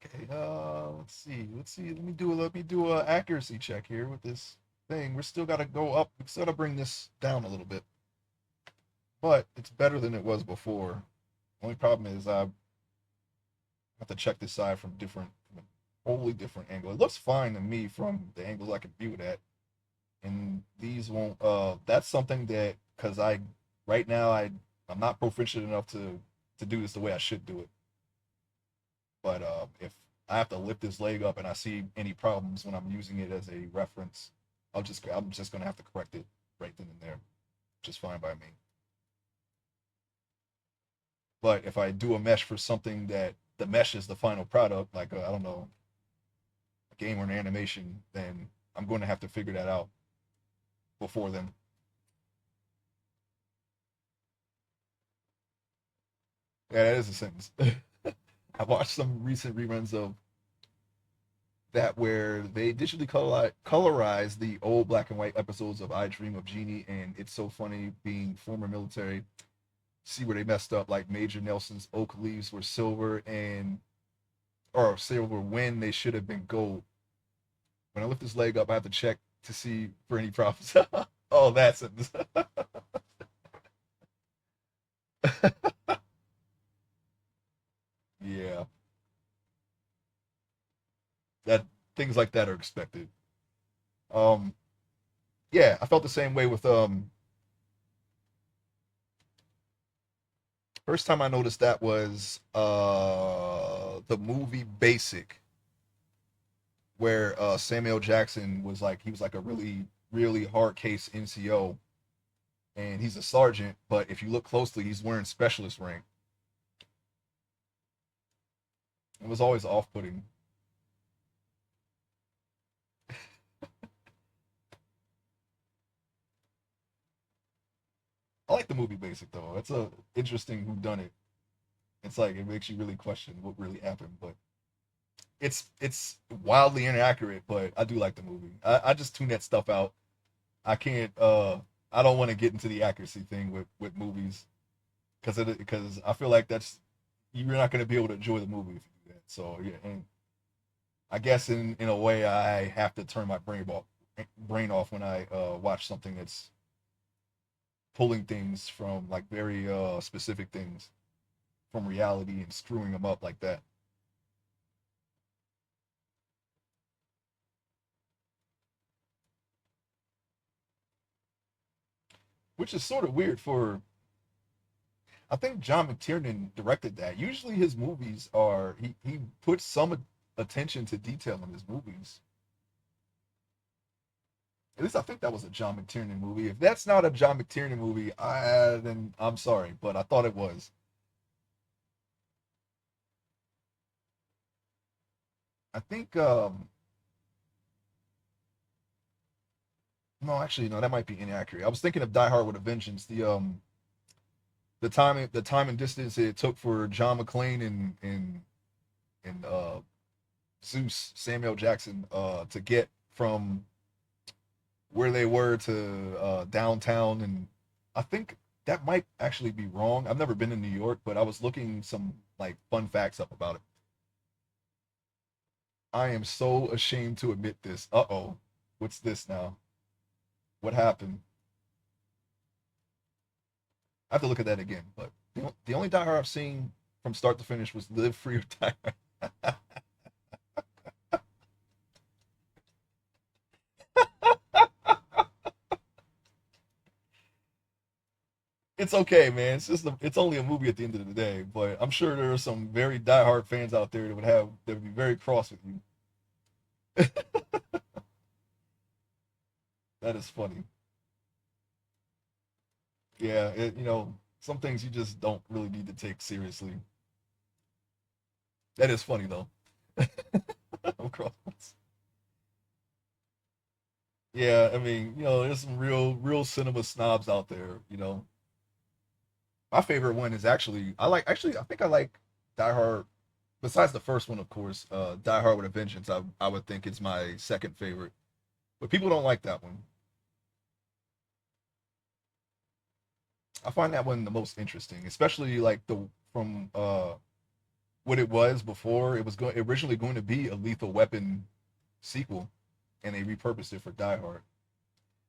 Okay. Let's see. Let's see. Let me do a accuracy check here with this thing. We're still got to go up. We still got to bring this down a little bit, but it's better than it was before. Only problem is I have to check this side from a wholly different angle. It looks fine to me from the angles I can view it at, and these won't. That's something that because right now I'm not proficient enough to do this the way I should do it. But if I have to lift this leg up and I see any problems when I'm using it as a reference, I'm just gonna have to correct it right then and there, which is fine by me. But if I do a mesh for something that the mesh is the final product, like I don't know, a game or an animation, then I'm going to have to figure that out before then. Yeah, that is a sentence. I watched some recent reruns of that where they digitally colorize the old black and white episodes of I Dream of Jeannie, and it's so funny being former military. See where they messed up, like Major Nelson's oak leaves were silver and or silver when they should have been gold. When I lift this leg up, I have to check to see for any problems. Oh, that's it. Yeah, that things like that are expected. Um, yeah, I felt the same way with first time I noticed that was the movie Basic, where Samuel Jackson was like he was like a really hard case NCO, and he's a sergeant, but if you look closely, he's wearing specialist rank. It was always off-putting. I like the movie Basic though. It's a interesting who done it. It's like it makes you really question what really happened, but it's wildly inaccurate. But I do like the movie. I just tune that stuff out. I can't. I don't want to get into the accuracy thing with movies because I feel like that's you're not going to be able to enjoy the movie if you do that. So yeah, and I guess in a way I have to turn my brain off when I watch something that's pulling things from like very specific things from reality and screwing them up like that, which is sort of weird for. I think John McTiernan directed that. Usually his movies are he puts some attention to detail in his movies. At least I think that was a John McTiernan movie. If that's not a John McTiernan movie, then I'm sorry, but I thought it was. I think no, actually no, that might be inaccurate. I was thinking of Die Hard with a Vengeance. The time and distance it took for John McClane and Zeus Samuel Jackson to get from where they were to downtown, and I think that might actually be wrong. I've never been in New York, but I was looking some like fun facts up about it. I am so ashamed to admit this. Uh-oh. What's this now? What happened? I have to look at that again, but the only Die Hard I've seen from start to finish was Live Free or Die Hard. It's okay, man. It's only a movie at the end of the day, but I'm sure there are some very diehard fans out there that would be very cross with you. That is funny. Yeah, some things you just don't really need to take seriously. That is funny though. I'm cross. Yeah, I mean, there's some real cinema snobs out there. My favorite one is actually I think I like Die Hard. Besides the first one, of course, Die Hard with a Vengeance. I would think it's my second favorite, but people don't like that one. I find that one the most interesting, especially like the from what it was before. It was originally going to be a Lethal Weapon sequel, and they repurposed it for Die Hard.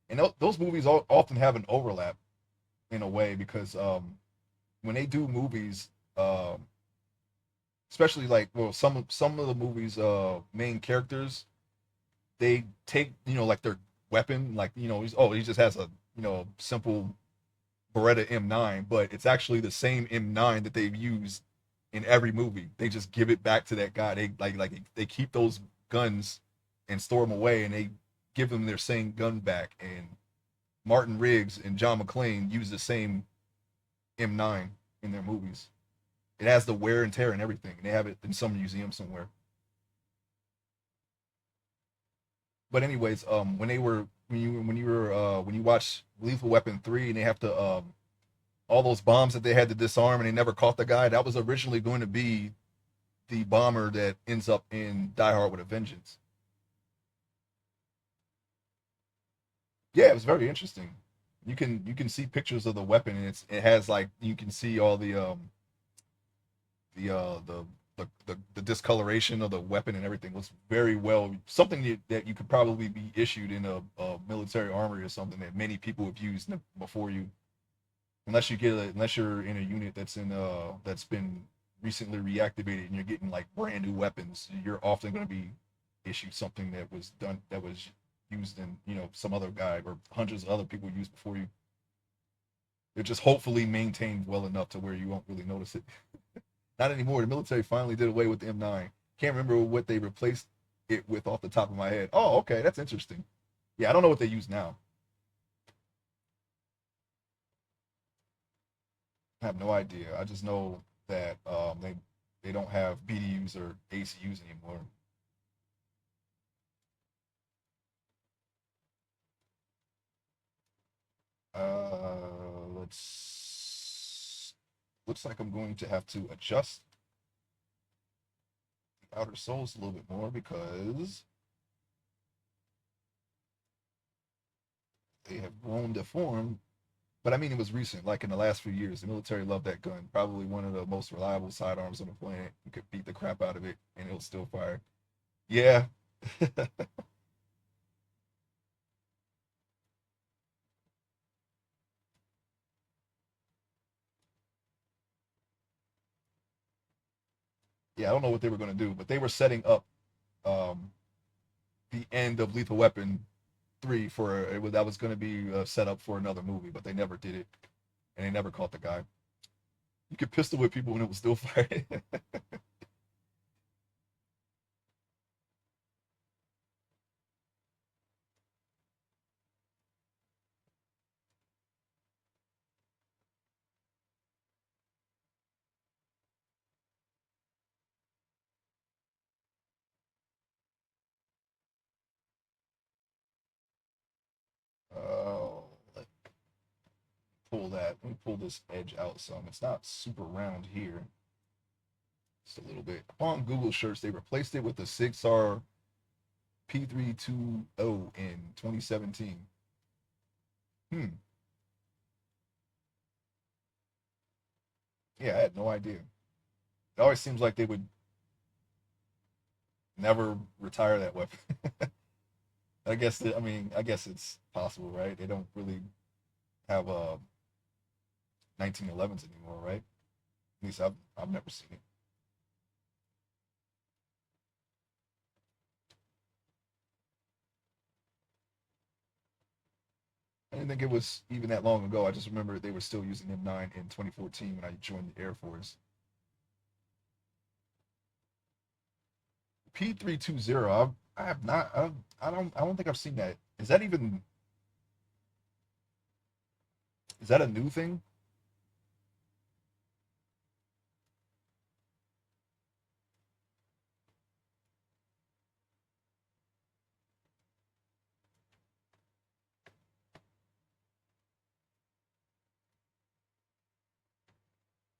And those movies often have an overlap in a way because when they do movies, especially like some of the movies main characters, they take like their weapon, like he just has a simple Beretta M9, but it's actually the same M9 that they've used in every movie. They just give it back to that guy. They they keep those guns and store them away, and they give them their same gun back. And Martin Riggs and John McClane use the same M9 in their movies. It has the wear and tear and everything. And they have it in some museum somewhere. But anyways, when you watch Lethal Weapon 3 and they have to all those bombs that they had to disarm and they never caught the guy, that was originally going to be the bomber that ends up in Die Hard with a Vengeance. Yeah, it was very interesting. You can see pictures of the weapon, and it has like you can see all the discoloration of the weapon and everything was very well something that you could probably be issued in a military armory or something that many people have used before you, unless you're in a unit that's been recently reactivated and you're getting like brand new weapons. You're often going to be issued something that was used in some other guy or hundreds of other people used before you. They're just hopefully maintained well enough to where you won't really notice it. Not anymore. The military finally did away with the M9. Can't remember what they replaced it with off the top of my head. Oh, okay, that's interesting. Yeah, I don't know what they use now. I have no idea. I just know that they don't have BDUs or ACUs anymore. Let's. Looks like I'm going to have to adjust the outer soles a little bit more because they have grown deformed. But I mean, it was recent, like in the last few years. The military loved that gun. Probably one of the most reliable sidearms on the planet. You could beat the crap out of it and it'll still fire. Yeah. Yeah, I don't know what they were going to do, but they were setting up um, the end of Lethal Weapon 3 that was going to be set up for another movie, but they never did it and they never caught the guy. You could pistol whip people when it was still firing. pull that. Let me pull this edge out some. It's not super round here. Just a little bit. On Google shirts, they replaced it with the 6R P320 in 2017. Hmm. Yeah, I had no idea. It always seems like they would never retire that weapon. I guess I mean, I guess it's possible, right? They don't really have 1911s anymore, right? At least I've never seen it. I didn't think it was even that long ago. I just remember they were still using M9 in 2014 when I joined the Air Force. P320. I have not. I don't think I've seen that. Is that even? Is that a new thing?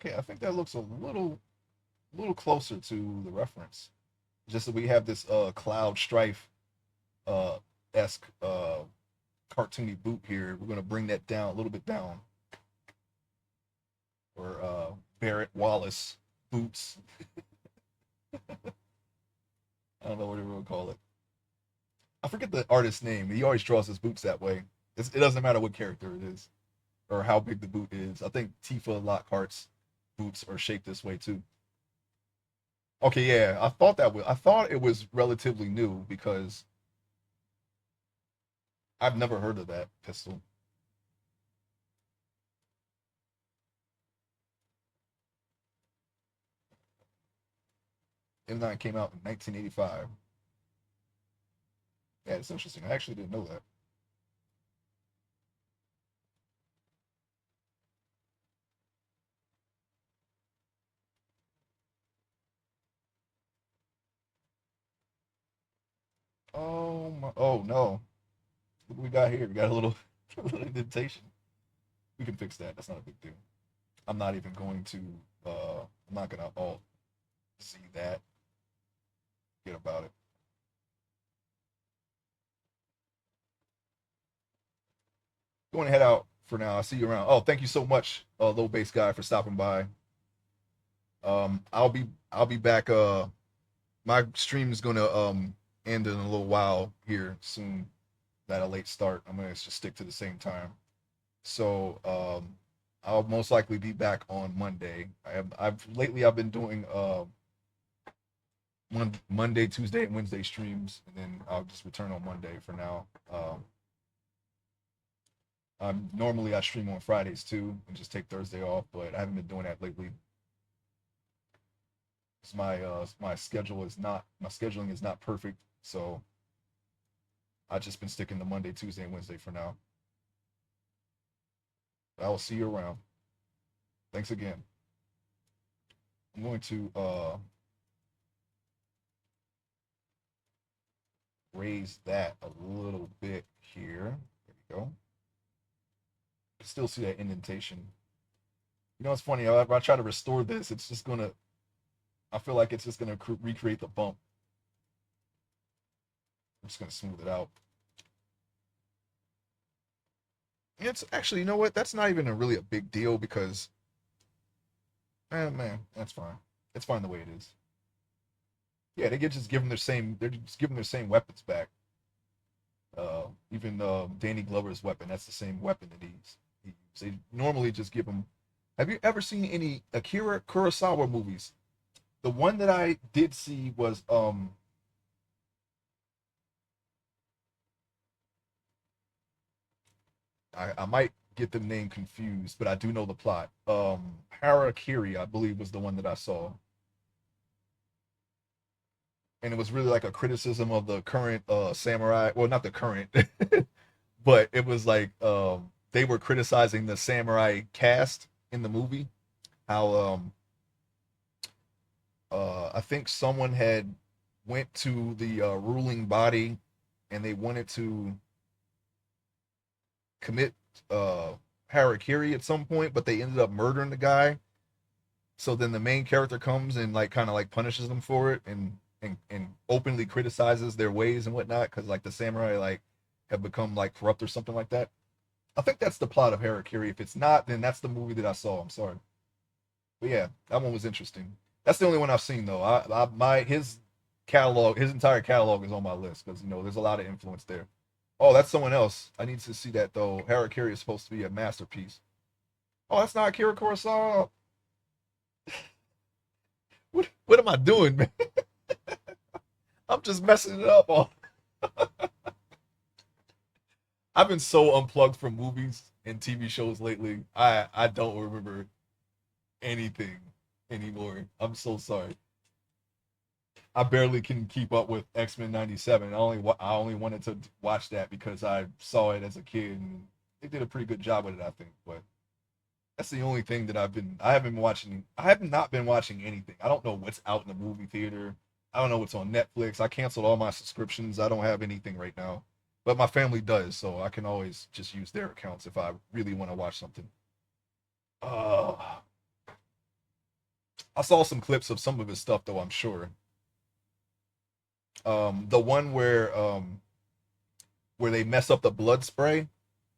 Okay, I think that looks a little closer to the reference. Just that we have this cloud strife uh esque cartoony boot here. We're gonna bring that down a little bit down. Or Barrett Wallace boots. I don't know what we're gonna call it. I forget the artist's name. He always draws his boots that way. It doesn't matter what character it is or how big the boot is. I think Tifa Lockhart's boots are shaped this way too. Okay, yeah, I thought it was relatively new because I've never heard of that pistol. M9 came out in 1985. Yeah, it's interesting. I actually didn't know that. Oh my! Oh no! What do we got here? We got a little, a little indentation. We can fix that. That's not a big deal. I'm not even going to. I'm not gonna alt Z that. Get about it. Going to head out for now. I'll see you around. Oh, thank you so much, low base guy, for stopping by. I'll be back. My stream is gonna end in a little while here soon. At a late start. I'm gonna just stick to the same time. So I'll most likely be back on Monday. I've been doing Monday, Tuesday, and Wednesday streams, and then I'll just return on Monday for now. I'm normally I stream on Fridays too, and just take Thursday off, but I haven't been doing that lately. My schedule is not my scheduling is not perfect, so I've just been sticking to Monday, Tuesday, and Wednesday for now. I will see you around. Thanks again. I'm going to raise that a little bit here. There we go. Still see that indentation. You know, it's funny. If I try to restore this, it's just gonna. I feel like it's just gonna recreate the bump. I'm just gonna smooth it out. It's actually, you know what? That's not even really a big deal because, man, that's fine. It's fine the way it is. Yeah, they get just give them their same. They're just giving their same weapons back. Even Danny Glover's weapon, that's the same weapon that he used. They normally just give him. Have you ever seen any Akira Kurosawa movies? The one that I did see was I might get the name confused, but I do know the plot. Harakiri, I believe, was the one that I saw, and it was really like a criticism of the current samurai. Well, not the current, but it was like they were criticizing the samurai cast in the movie. How I think someone had went to the ruling body and they wanted to commit harakiri at some point, but they ended up murdering the guy. So then the main character comes and like kind of like punishes them for it, and openly criticizes their ways and whatnot, because like the samurai like have become like corrupt or something like that. I think that's the plot of Harakiri. If it's not, then that's the movie that I saw. I'm sorry, but yeah, that one was interesting. That's the only one I've seen though. My his catalog, his entire catalog is on my list because there's a lot of influence there. Oh, that's someone else. I need to see that though. Harakiri is supposed to be a masterpiece. Oh, that's not Akira Kurosawa. What am I doing, man? I'm just messing it up. I've been so unplugged from movies and TV shows lately. I don't remember anything anymore. I'm so sorry. I barely can keep up with X-Men '97. I only wanted to watch that because I saw it as a kid, and they did a pretty good job with it, I think. But that's the only thing that I haven't been watching. I have not been watching anything. I don't know what's out in the movie theater. I don't know what's on Netflix. I canceled all my subscriptions. I don't have anything right now. But my family does, so I can always just use their accounts if I really want to watch something. Uh, I saw some clips of some of his stuff though, I'm sure. The one where they mess up the blood spray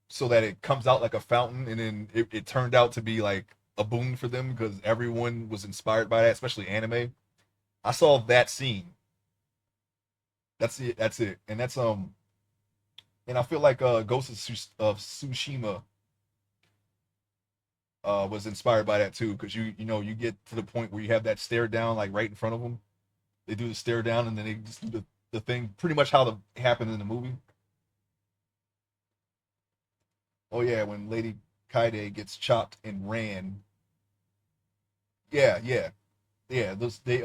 so that it comes out like a fountain, and then it turned out to be like a boon for them because everyone was inspired by that, especially anime. I saw that scene. That's it. That's it. And I feel like Ghost of Tsushima was inspired by that too, because you get to the point where you have that stare down like right in front of them. They do the stare down, and then they just do the thing pretty much how it happened in the movie. Oh yeah, when Lady Kaide gets chopped and ran. Yeah, yeah, yeah. Those they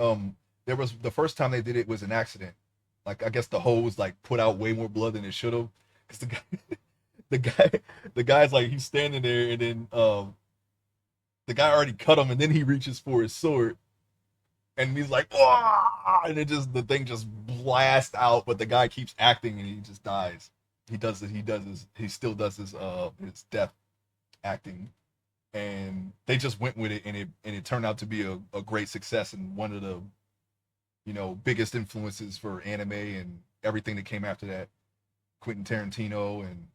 there was the first time they did it was an accident. Like I guess the hose like put out way more blood than it should have. Because the guy, the guy, the guy's like he's standing there, and then the guy already cut him, and then he reaches for his sword, and he's like, "Wah!" And the thing just blasts out, but the guy keeps acting, and he just dies. He still does his death acting, and they just went with it, and it turned out to be a great success and one of the biggest influences for anime and everything that came after that. Quentin Tarantino and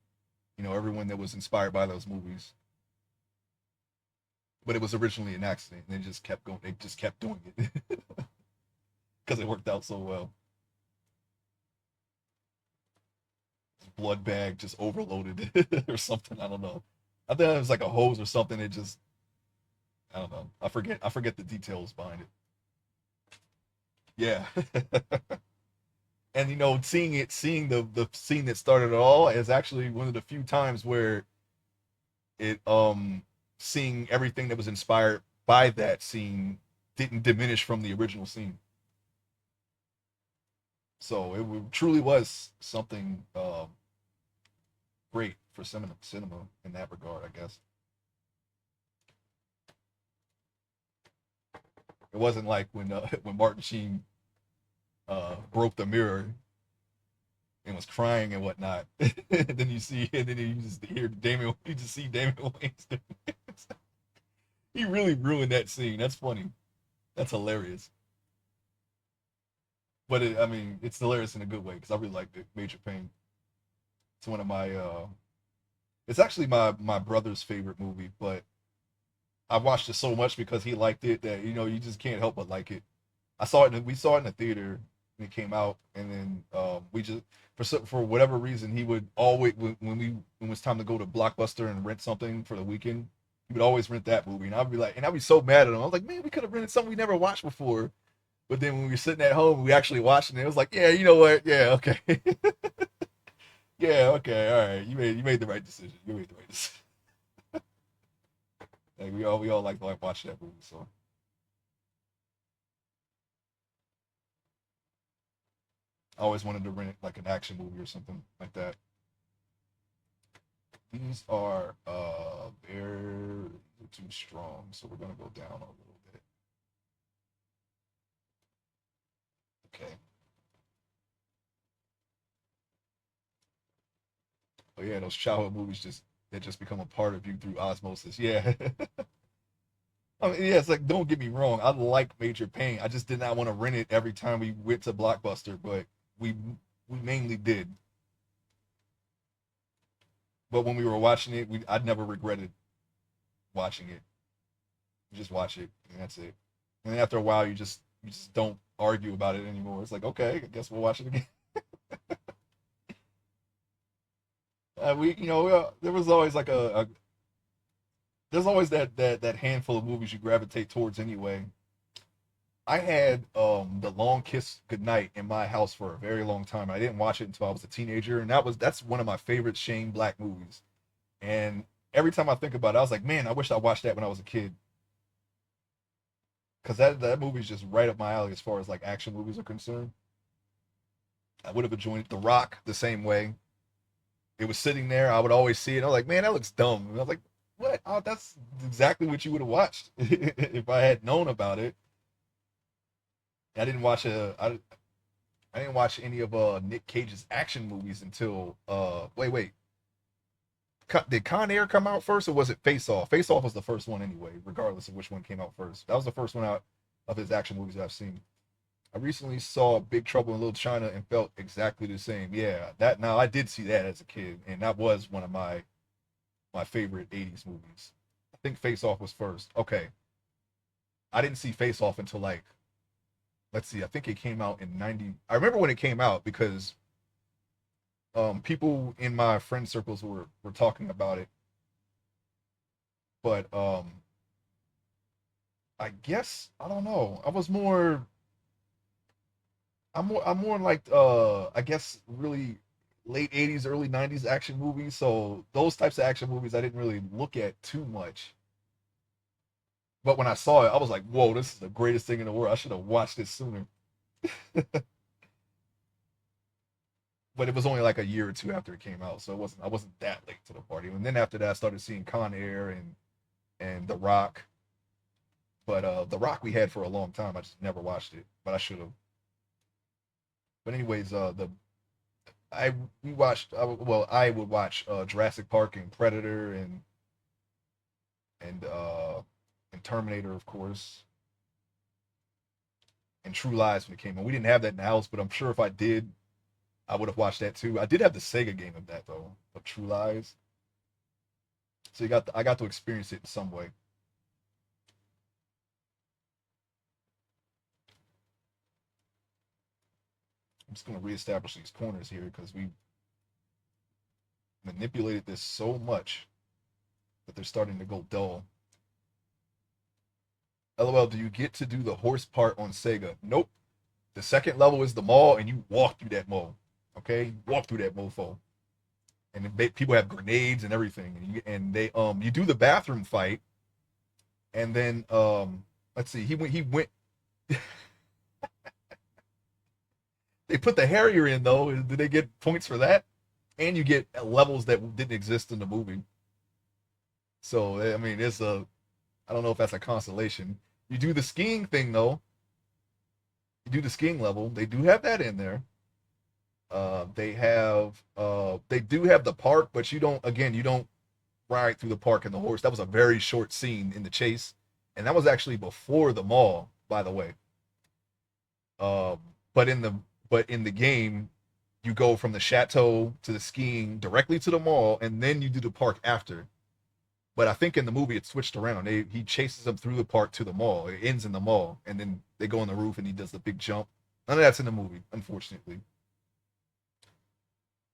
everyone that was inspired by those movies. But it was originally an accident, and they just kept going. They just kept doing it because it worked out so well. Blood bag just overloaded or something. I don't know. I think it was like a hose or something. It just I don't know. I forget the details behind it. Yeah. And seeing the scene that started it all is actually one of the few times where it seeing everything that was inspired by that scene didn't diminish from the original scene. So truly was something great for cinema in that regard, I guess. It wasn't like when when Martin Sheen broke the mirror and was crying and whatnot. And then you just hear Damien, you just see Damien Wayans. He really ruined that scene. That's funny. That's hilarious. But I mean, it's hilarious in a good way because I really liked it. Major Pain. It's one of my. It's actually my brother's favorite movie, but I watched it so much because he liked it that you just can't help but like it. We saw it in the theater when it came out, and then we just for whatever reason he would always when it was time to go to Blockbuster and rent something for the weekend, he would always rent that movie, and I'd be so mad at him. I was like, man, we could have rented something we never watched before. But then when we were sitting at home, we actually watched it. And it was like, yeah, you know what? Yeah, okay, yeah, okay, all right. You made the right decision. You made the right decision. Like we all like watch that movie. So I always wanted to rent like an action movie or something like that. These are they're too strong, so we're gonna go down a little bit. Okay. But yeah, those childhood movies just that just become a part of you through osmosis. Yeah. I mean, yeah, it's like, don't get me wrong. I like Major Payne. I just did not want to rent it every time we went to Blockbuster, but we we mainly did. But when we were watching it, I'd never regretted watching it. You just watch it, and that's it. And then after a while, you just don't argue about it anymore. It's like, okay, I guess we'll watch it again. There was always like there's always that handful of movies you gravitate towards anyway. I had The Long Kiss Goodnight in my house for a very long time. I didn't watch it until I was a teenager, and that's one of my favorite Shane Black movies. And every time I think about it, I was like, man, I wish I watched that when I was a kid, because that movie's just right up my alley as far as like action movies are concerned. I would have enjoyed The Rock the same way. It was sitting there. I would always see it. I was like, man, that looks dumb. And I was like, what? Oh, that's exactly what you would have watched if I had known about it. I didn't watch I didn't watch any of Nick Cage's action movies until wait. Did Con Air come out first or was it Face Off? Face Off was the first one anyway, regardless of which one came out first. That was the first one out of his action movies that I've seen. I recently saw Big Trouble in Little China and felt exactly the same. Yeah, that now I did see that as a kid, and that was one of my favorite '80s movies. I think Face Off was first. Okay, I didn't see Face Off until like, let's see, I think it came out in '90. I remember when it came out because people in my friend circles were talking about it, but I guess I don't know. I'm more like I guess really late '80s, early '90s action movies. So those types of action movies I didn't really look at too much. But when I saw it, I was like, "Whoa, this is the greatest thing in the world! I should have watched this sooner." But it was only like a year or two after it came out, so I wasn't that late to the party. And then after that, I started seeing Con Air and The Rock. But The Rock we had for a long time. I just never watched it, but I should have. But anyways, the I we watched. Well, I would watch Jurassic Park and Predator and uh, and Terminator, of course, and True Lies when it came out. We didn't have that in the house, but I'm sure if I did, I would have watched that too. I did have the Sega game of that though, of True Lies. So I got to experience it in some way. I'm just gonna reestablish these corners here because we manipulated this so much that they're starting to go dull. LOL, do you get to do the horse part on Sega? Nope. The second level is the mall, and you walk through that mall. Okay, you walk through that mofo, and people have grenades and everything, and they you do the bathroom fight, and then let's see, he went. They put the Harrier in though. Did they get points for that? And you get levels that didn't exist in the movie. So I mean, it's a I don't know if that's a consolation. You do the skiing thing though. You do the skiing level. They do have that in there. They do have the park, but you don't ride through the park in the horse. That was a very short scene in the chase, and that was actually before the mall, by the way. Um, but in the game, you go from the chateau to the skiing directly to the mall, and then you do the park after. But I think in the movie it switched around. He chases them through the park to the mall. It ends in the mall, and then they go on the roof and he does the big jump. None of that's in the movie, unfortunately.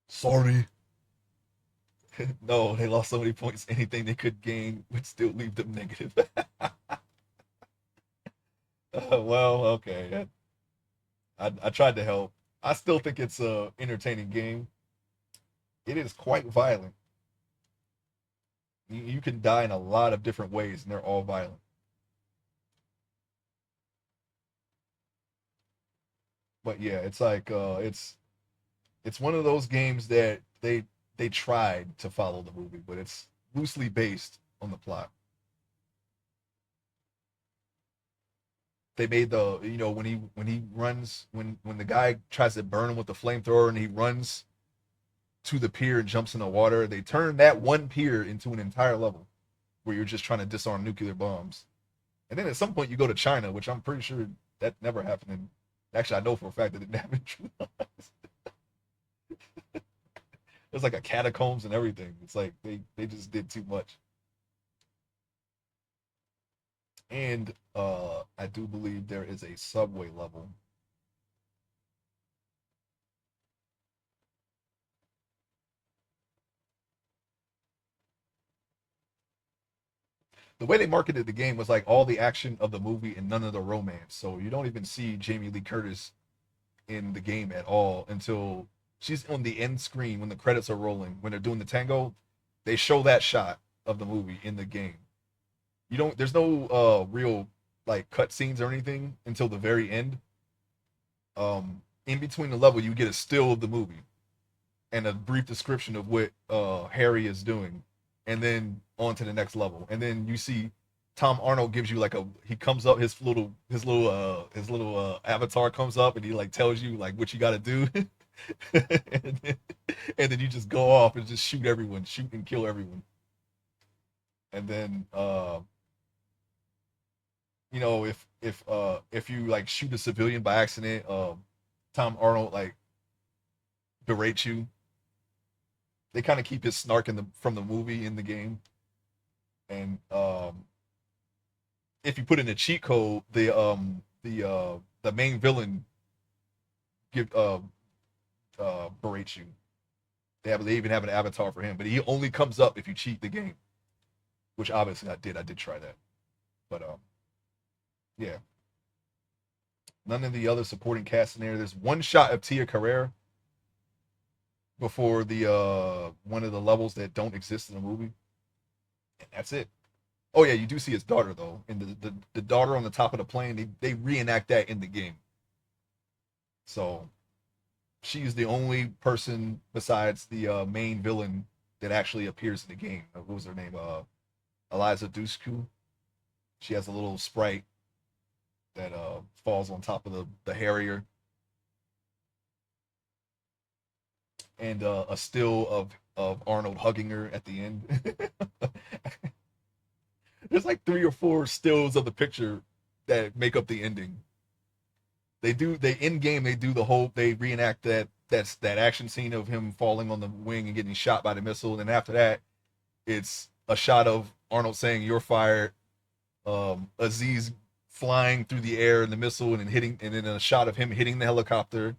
Sorry. No, they lost so many points. Anything they could gain would still leave them negative. Well, okay. I tried to help. I still think it's a entertaining game. It is quite violent. You can die in a lot of different ways, and they're all violent. But yeah, it's like it's one of those games that they tried to follow the movie, but it's loosely based on the plot. They made the when he runs when the guy tries to burn him with the flamethrower and he runs to the pier and jumps in the water. They turned that one pier into an entire level where you're just trying to disarm nuclear bombs. And then at some point you go to China, which I'm pretty sure that never happened. In, actually, I know for a fact that it didn't happen. There's like a catacombs and everything. It's like they just did too much. And I do believe there is a subway level. The way they marketed the game was like all the action of the movie and none of the romance. So you don't even see Jamie Lee Curtis in the game at all until she's on the end screen when the credits are rolling. When they're doing the tango, they show that shot of the movie in the game. You don't. There's no real like cut scenes or anything until the very end. In between the level, you get a still of the movie and a brief description of what Harry is doing, and then on to the next level. And then you see Tom Arnold gives you like a he comes up his little avatar comes up and he like tells you like what you got to do, and, then, and then you just go off and just shoot everyone, shoot and kill everyone. And then you know if you like shoot a civilian by accident, Tom Arnold like berates you. They kind of keep his snark in the from the movie in the game, and if you put in a cheat code, the main villain give berates you. They even have an avatar for him, but he only comes up if you cheat the game, which obviously I did. I did try that, but yeah, none of the other supporting cast in there. There's one shot of Tia Carrere before the one of the levels that don't exist in the movie, and that's it. Oh yeah, you do see his daughter though, and the daughter on the top of the plane. They reenact that in the game, so she's the only person besides the main villain that actually appears in the game. What was her name? Eliza Dushku. She has a little sprite that falls on top of the Harrier, and a still of Arnold hugging her at the end. There's like three or four stills of the picture that make up the ending. They in game they do the whole they reenact that action scene of him falling on the wing and getting shot by the missile, and then after that it's a shot of Arnold saying "You're fired," Aziz flying through the air in the missile and then hitting, and then a shot of him hitting the helicopter,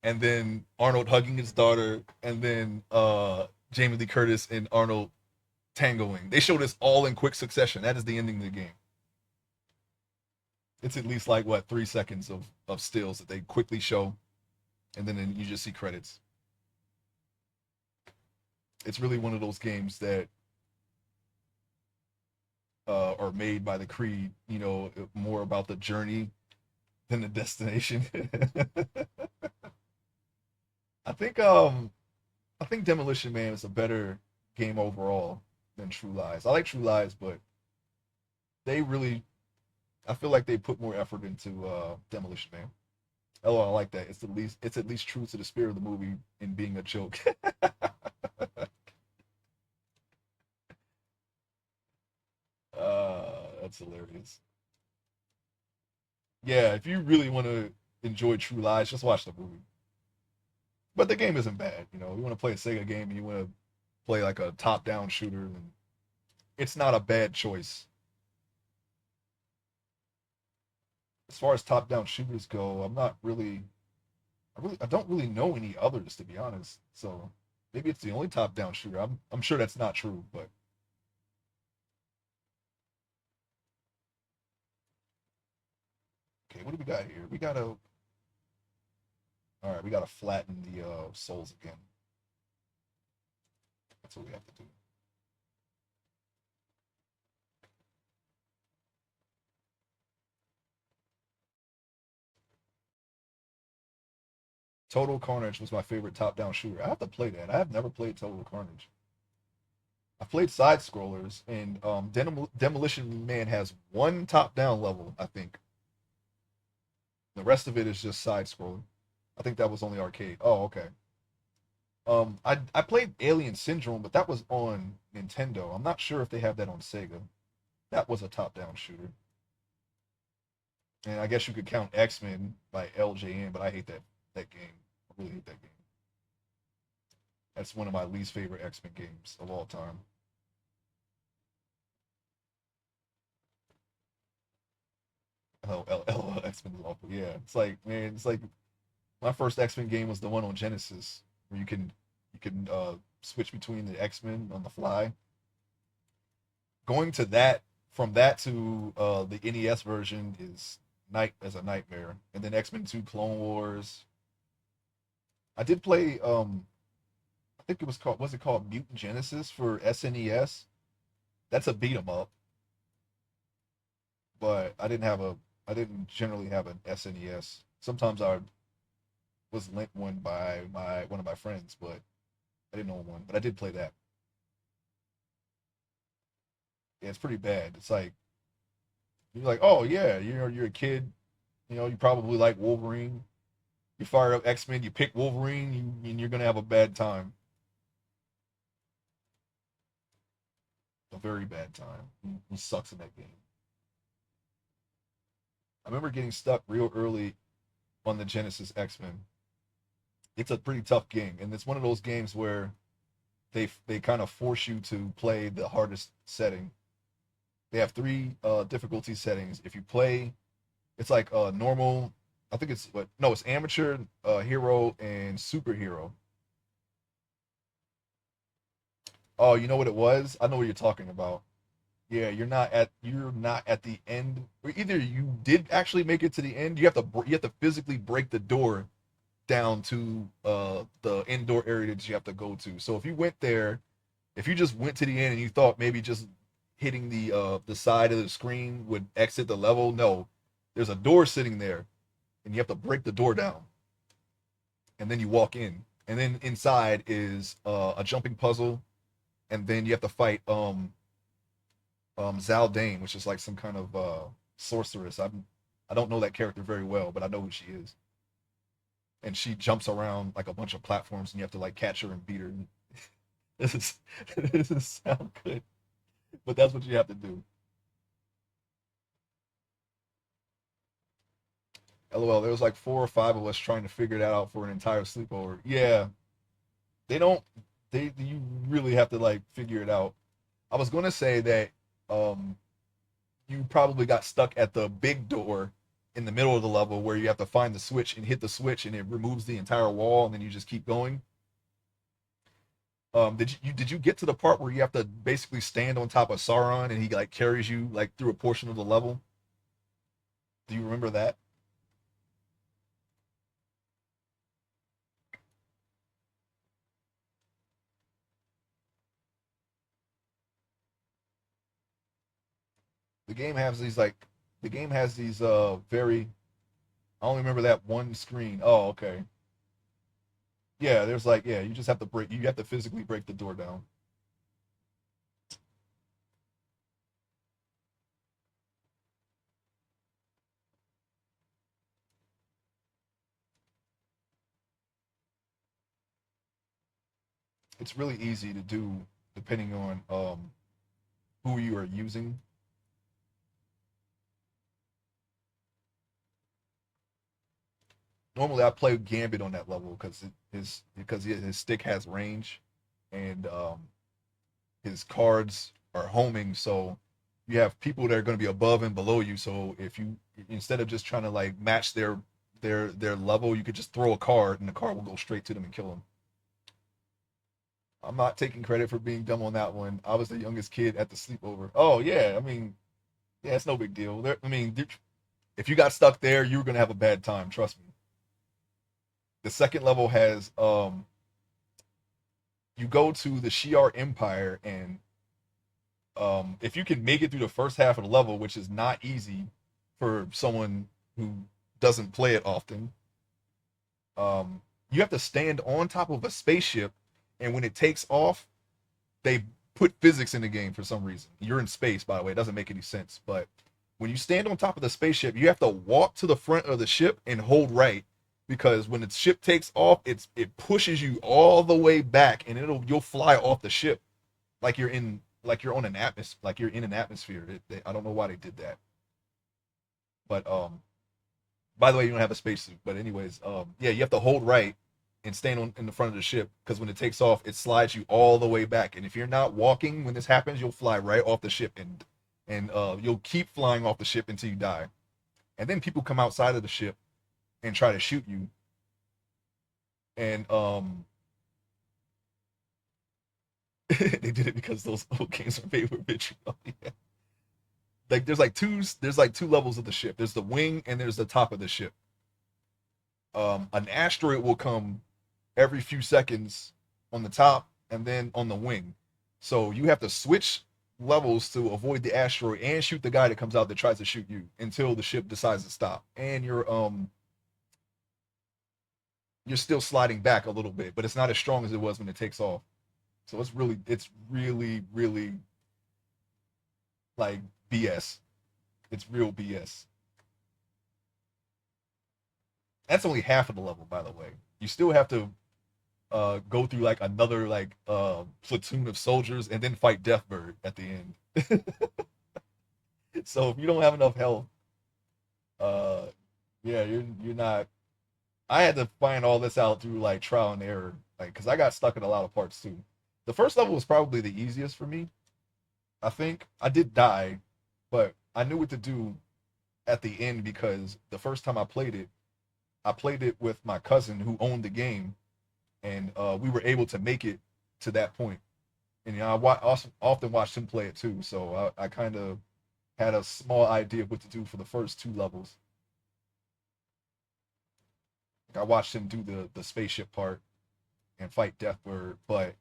and then Arnold hugging his daughter, and then Jamie Lee Curtis and Arnold tangoing. They show this all in quick succession. That is the ending of the game. It's at least like what 3 seconds of stills that they quickly show, and then you just see credits. It's really one of those games that are made by the Creed. You know, more about the journey than the destination. I think I think Demolition Man is a better game overall than True Lies. I like True Lies, but they really I feel like they put more effort into Demolition Man. Oh, I like that. It's at least true to the spirit of the movie in being a joke. That's hilarious. Yeah, if you really want to enjoy True Lies, just watch the movie. But the game isn't bad. You know, you want to play a Sega game and you want to play like a top-down shooter, and it's not a bad choice. As far as top-down shooters go, I don't really know any others to be honest. So maybe it's the only top-down shooter. I'm sure that's not true, but okay, what do we got here? All right, we gotta flatten the souls again. That's what we have to do. Total Carnage was my favorite top-down shooter. I have to play that. I have never played Total Carnage. I played side scrollers, and Demolition Man has one top-down level, I think. The rest of it is just side scrolling. I think that was only arcade. Oh, okay. I played Alien Syndrome, but that was on Nintendo. I'm not sure if they have that on Sega. That was a top-down shooter. And I guess you could count X-Men by LJN, but I hate that game. I really hate that game. That's one of my least favorite X-Men games of all time. Oh, X-Men is awful. Yeah, it's like, man, it's like my first X-Men game was the one on Genesis, where you can switch between the X-Men on the fly. Going to that From that to the NES version is night as a nightmare. And then X-Men 2 Clone Wars. I did play I think it was it called Mutant Genesis for SNES? That's a beat 'em up, but I didn't generally have an SNES. Sometimes I was lent one by my one of my friends, but I didn't own one. But I did play that. Yeah, it's pretty bad. It's like you're like, oh yeah, you're a kid, you probably like Wolverine. You fire up X-Men, you pick Wolverine, and you're gonna have a bad time. A very bad time. He sucks in that game. I remember getting stuck real early on the Genesis X-Men. It's a pretty tough game, and it's one of those games where they kind of force you to play the hardest setting. They have three difficulty settings. If you play, it's like normal. I think it's what no, it's amateur, hero, and superhero. Oh, you know what it was? I know what you're talking about. Yeah, you're not at the end. Or either you did actually make it to the end. You have to physically break the door down to the indoor area that you have to go to. So if you went there, if you just went to the end and you thought maybe just hitting the side of the screen would exit the level, no. There's a door sitting there and you have to break the door down and then you walk in. And then inside is a jumping puzzle and then you have to fight Zaldane, which is like some kind of sorceress. I don't know that character very well, but I know who she is. And she jumps around like a bunch of platforms, and you have to like catch her and beat her. This is this is sound good, but that's what you have to do. LOL. There was like four or five of us trying to figure that out for an entire sleepover. Yeah, they don't. You really have to like figure it out. I was gonna say that um you probably got stuck at the big door in the middle of the level where you have to find the switch and hit the switch and it removes the entire wall and then you just keep going. Did you get to the part where you have to basically stand on top of Sauron and he like carries you like through a portion of the level? Do you remember that? The game has these like the game has these very I only remember that one screen. Oh, okay. Yeah, there's like yeah, you have to physically break the door down. It's really easy to do depending on who you are using. Normally I play Gambit on that level because his stick has range and his cards are homing, so you have people that are going to be above and below you. So if you instead of just trying to like match their level, you could just throw a card and the card will go straight to them and kill them. I'm not taking credit for being dumb on that one. I was the youngest kid at the sleepover. Oh yeah, I mean, yeah, it's no big deal. I mean, if you got stuck there, you were gonna have a bad time. Trust me. The second level has you go to the Shi'ar Empire, and if you can make it through the first half of the level, which is not easy for someone who doesn't play it often, you have to stand on top of a spaceship, and when it takes off, they put physics in the game for some reason. You're in space, by the way. It doesn't make any sense, but when you stand on top of the spaceship, you have to walk to the front of the ship and hold right. because when the ship takes off, it pushes you all the way back, and you'll fly off the ship like you're on an atmosphere, like you're in an atmosphere. I don't know why they did that, but by the way, you don't have a spacesuit. But anyways, yeah, you have to hold right and stand in the front of the ship because when it takes off, it slides you all the way back. And if you're not walking when this happens, you'll fly right off the ship and you'll keep flying off the ship until you die. And then people come outside of the ship and try to shoot you. And they did it because those old games were made with vitriol. Yeah. Like there's like two levels of the ship. There's the wing and there's the top of the ship. An asteroid will come every few seconds on the top and then on the wing. So you have to switch levels to avoid the asteroid and shoot the guy that comes out that tries to shoot you until the ship decides to stop. And you're still sliding back a little bit, but it's not as strong as it was when it takes off. So it's really like BS. It's real BS. That's only half of the level, by the way. You still have to go through like another like platoon of soldiers and then fight Deathbird at the end. So if you don't have enough health, uh, yeah, you're not. I had to find all this out through like trial and error, like because I got stuck in a lot of parts too. The first level was probably the easiest for me. I think I did die, but I knew what to do at the end because the first time I played it with my cousin who owned the game, and we were able to make it to that point. And you know, also often watched him play it too, so I kind of had a small idea of what to do for the first two levels. Like I watched him do the spaceship part and fight Deathbird, but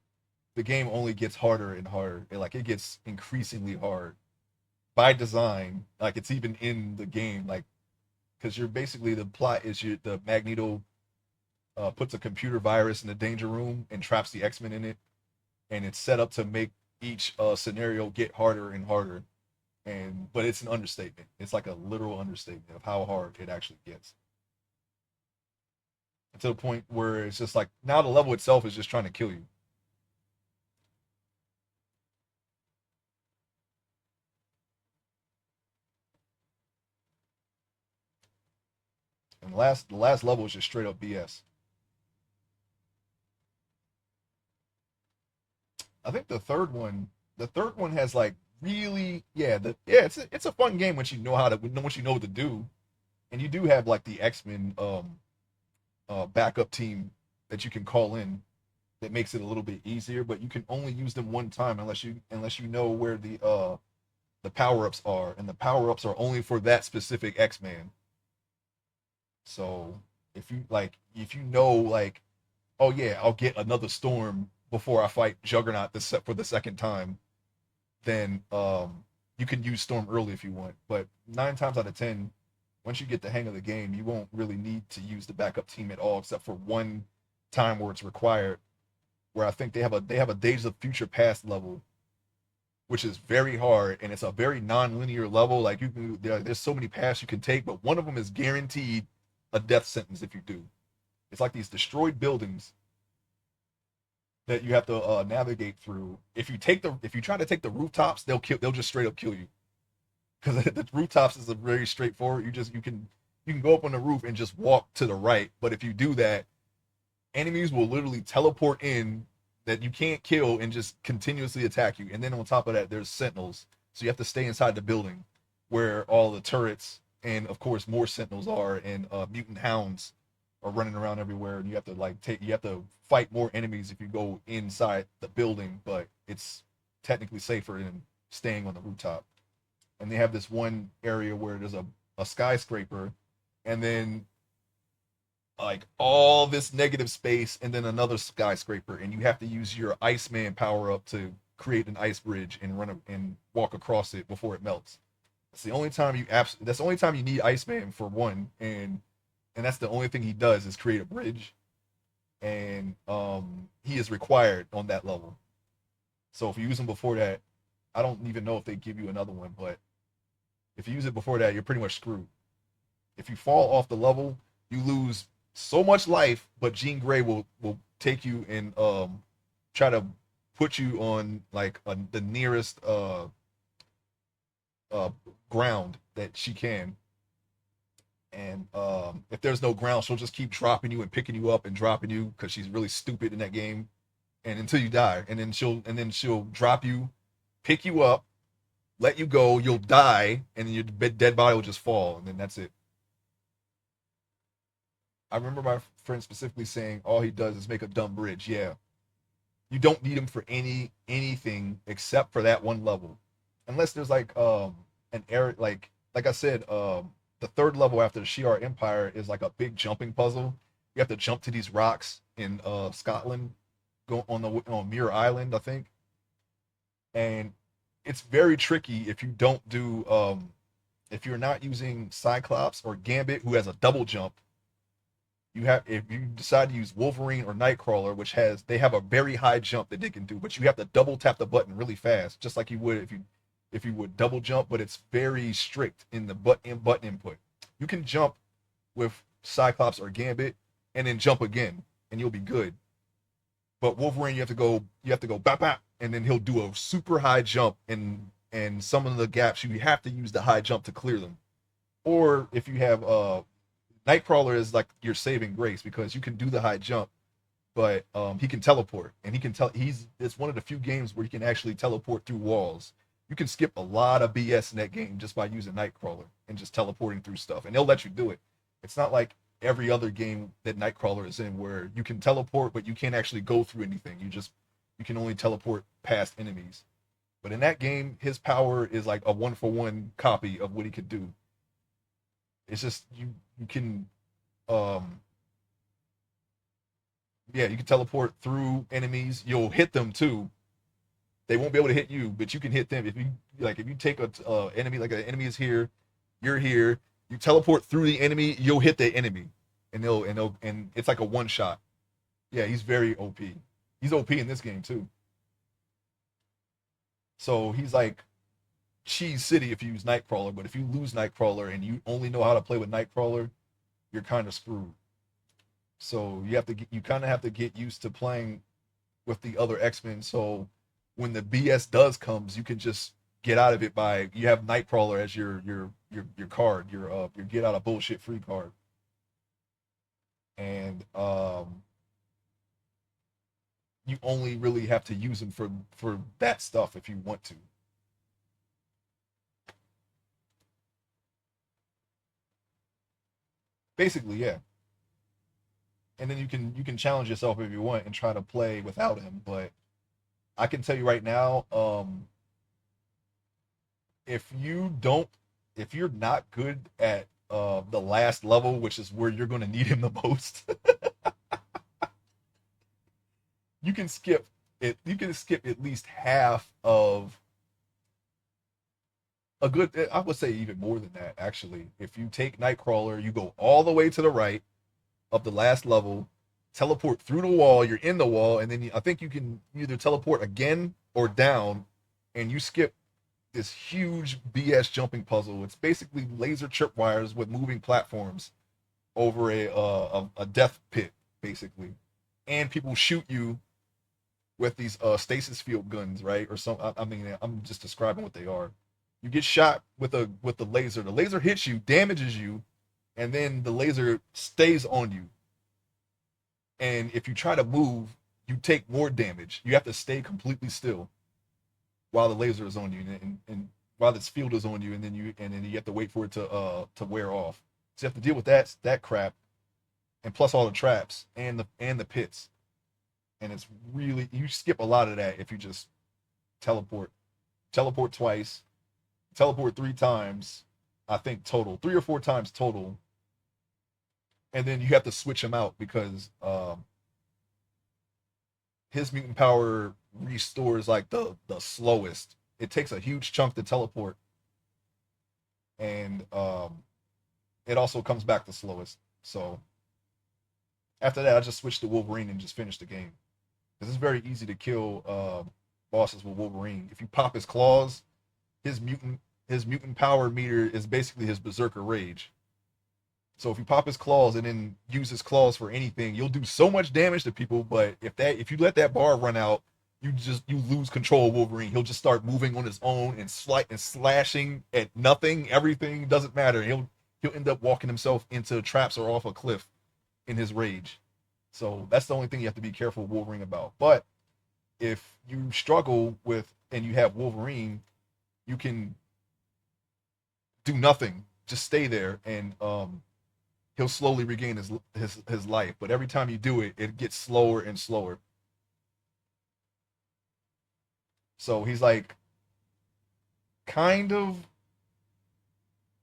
the game only gets harder and harder. It gets increasingly hard by design. Like it's even in the game, like because you're basically the plot is the Magneto puts a computer virus in the danger room and traps the X-Men in it, and it's set up to make each scenario get harder and harder. And but it's an understatement. It's like a literal understatement of how hard it actually gets. To the point where it's just like now the level itself is just trying to kill you. And the last level is just straight up BS. I think the third one has like really yeah it's a fun game once you know once you know what to do, and you do have like the X-Men backup team that you can call in that makes it a little bit easier, but you can only use them one time unless you know where the power-ups are, and the power-ups are only for that specific X-Man. So if you know like, oh yeah, I'll get another storm before I fight Juggernaut for the second time, then you can use Storm early if you want. But 9 times out of 10, once you get the hang of the game, you won't really need to use the backup team at all, except for one time where it's required. Where I think they have a Days of Future Past level, which is very hard, and it's a very non-linear level. Like there's so many paths you can take, but one of them is guaranteed a death sentence if you do. It's like these destroyed buildings that you have to navigate through. If you try to take the rooftops, they'll just straight up kill you because the rooftops is a very straightforward. You can go up on the roof and just walk to the right, but if you do that, enemies will literally teleport in that you can't kill and just continuously attack you. And then on top of that, there's sentinels, so you have to stay inside the building where all the turrets and of course more sentinels are, and mutant hounds are running around everywhere, and you have to fight more enemies if you go inside the building, but it's technically safer than staying on the rooftop. And they have this one area where there's a skyscraper, and then like all this negative space, and then another skyscraper, and you have to use your Iceman power up to create an ice bridge and and walk across it before it melts. That's the only time you need Iceman for one, and that's the only thing he does is create a bridge, and he is required on that level. So if you use him before that, I don't even know if they give you another one, but if you use it before that, you're pretty much screwed. If you fall off the level, you lose so much life, but Jean Grey will take you and try to put you on like the nearest uh ground that she can. And if there's no ground, she'll just keep dropping you and picking you up and dropping you because she's really stupid in that game. And until you die, and then she'll drop you, pick you up, let you go. You'll die, and then your dead body will just fall, and then that's it. I remember my friend specifically saying all he does is make a dumb bridge. Yeah, you don't need him for anything except for that one level, unless there's like an area like I said the third level after the Shi'ar Empire is like a big jumping puzzle. You have to jump to these rocks in Scotland, go on Muir Island, I think, and it's very tricky if you don't do if you're not using Cyclops or Gambit, who has a double jump. You have if you decide to use Wolverine or Nightcrawler, which has they have a very high jump that they can do, but you have to double tap the button really fast, just like you would if you would double jump, but it's very strict in the button input. You can jump with Cyclops or Gambit and then jump again, and you'll be good. But Wolverine, you have to go bap bap, and then he'll do a super high jump, and some of the gaps you have to use the high jump to clear them. Or if you have Nightcrawler is like your saving grace because you can do the high jump, but he can teleport, and he's it's one of the few games where he can actually teleport through walls. You can skip a lot of BS in that game just by using Nightcrawler and just teleporting through stuff, and they'll let you do it. It's not like every other game that Nightcrawler is in where you can teleport, but you can't actually go through anything. You can only teleport past enemies. But in that game, his power is like a one for one copy of what he could do. It's just you can um yeah, you can teleport through enemies. You'll hit them too. They won't be able to hit you, but you can hit them if you take a enemy like an enemy is here, you're here. You teleport through the enemy, you'll hit the enemy, and it's like a one shot. Yeah, he's very OP. He's OP in this game too. So he's like Cheese City if you use Nightcrawler, but if you lose Nightcrawler and you only know how to play with Nightcrawler, you're kind of screwed. So you kind of have to get used to playing with the other X-Men. So when the BS does comes, you can just get out of it by you have Nightcrawler as your card, your get out of bullshit free card. And you only really have to use him for that stuff if you want to. Basically, yeah. And then you can challenge yourself if you want and try to play without him, but I can tell you right now, if you don't if you're not good at the last level, which is where you're going to need him the most, you can skip you can skip at least half of a good, I would say even more than that actually. If you take Nightcrawler, you go all the way to the right of the last level, teleport through the wall, you're in the wall, and then I think you can either teleport again or down, and you skip this huge BS jumping puzzle. It's basically laser tripwires with moving platforms over a death pit, basically, and people shoot you with these stasis field guns, right? Or some. I mean, I'm just describing what they are. You get shot with the laser. The laser hits you, damages you, and then the laser stays on you. And if you try to move, you take more damage. You have to stay completely still while the laser is on you, and while this field is on you, and then you have to wait for it to wear off. So you have to deal with that crap, and plus all the traps and the pits. And it's really you skip a lot of that if you just teleport, teleport twice, teleport three times, I think total three or four times total, and then you have to switch him out because his mutant power restores like the slowest. It takes a huge chunk to teleport, and it also comes back the slowest. So after that, I just switched to Wolverine and just finished the game because it's very easy to kill bosses with Wolverine. If you pop his claws, his mutant his mutant power meter is basically his berserker rage. So if you pop his claws and then use his claws for anything, you'll do so much damage to people. But if you let that bar run out, you lose control of Wolverine. He'll just start moving on his own and slashing at nothing. Everything doesn't matter. He'll end up walking himself into traps or off a cliff in his rage. So that's the only thing you have to be careful of Wolverine about. But if you struggle with and you have Wolverine, you can do nothing. Just stay there and he'll slowly regain his life. But every time you do it, it gets slower and slower. So he's like kind of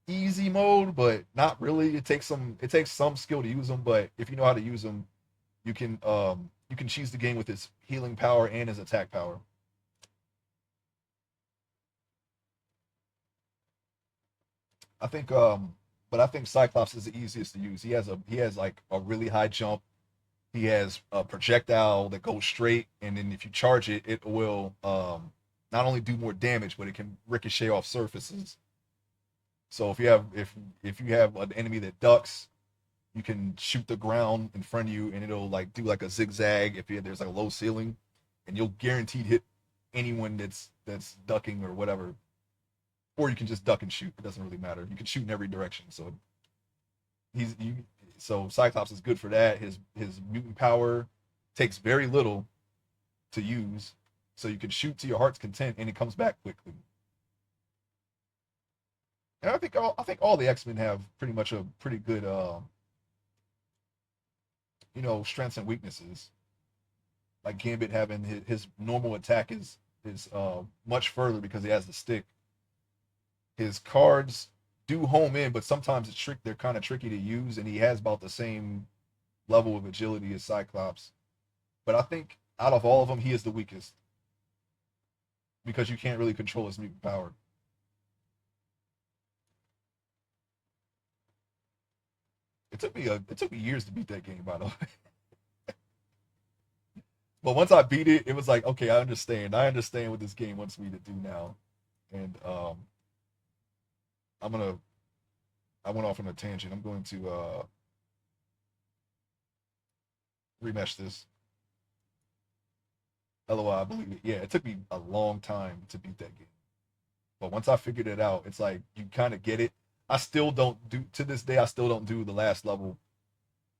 easy mode, but not really. It takes some skill to use him, but if you know how to use him, you can cheese the game with his healing power and his attack power. I think but I think Cyclops is the easiest to use. He has like a really high jump. He has a projectile that goes straight, and then if you charge it, it will not only do more damage, but it can ricochet off surfaces. So if you have an enemy that ducks, you can shoot the ground in front of you, and it'll like do like a zigzag there's like a low ceiling, and you'll guaranteed hit anyone that's ducking or whatever. Or you can just duck and shoot. It doesn't really matter. You can shoot in every direction. So he's you. So Cyclops is good for that. His mutant power takes very little to use, so you can shoot to your heart's content, and it comes back quickly. And I think all the X Men have pretty much a pretty good strengths and weaknesses. Like Gambit having his normal attack is much further because he has the stick. His cards do home in, but sometimes they're kind of tricky to use, and he has about the same level of agility as Cyclops. But I think out of all of them, he is the weakest because you can't really control his mutant power. It took me years to beat that game, by the way. But once I beat it, it was like, okay, I understand. I understand what this game wants me to do now. And I'm gonna I went off on a tangent. I'm going to remesh this. LOI, I believe it. Yeah, it took me a long time to beat that game. But once I figured it out, it's like you kind of get it. I still don't do to this day. I still don't do the last level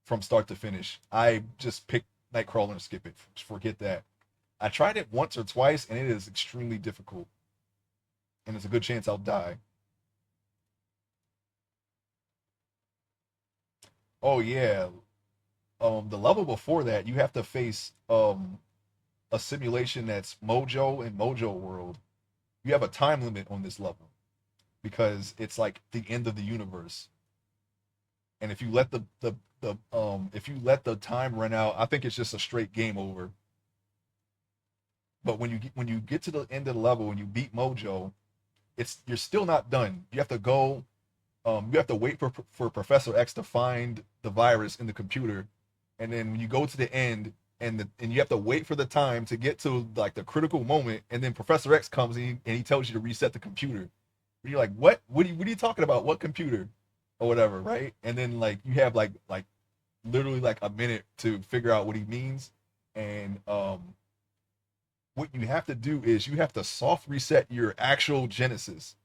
from start to finish. I just pick Nightcrawler and skip it. Forget that. I tried it once or twice, and it is extremely difficult. And there's a good chance I'll die. Oh yeah. The level before that, you have to face a simulation that's Mojo and Mojo World. You have a time limit on this level because it's like the end of the universe. And if you let the if you let the time run out, I think it's just a straight game over. But when you get to the end of the level and you beat Mojo, it's you're still not done. You have to wait for Professor X to find the virus in the computer, and then when you go to the end and you have to wait for the time to get to like the critical moment, and then Professor X comes in and he tells you to reset the computer. And you're like, what? What are you talking about? What computer? Or whatever, right? And then like you have like literally like a minute to figure out what he means, and what you have to do is you have to soft reset your actual Genesis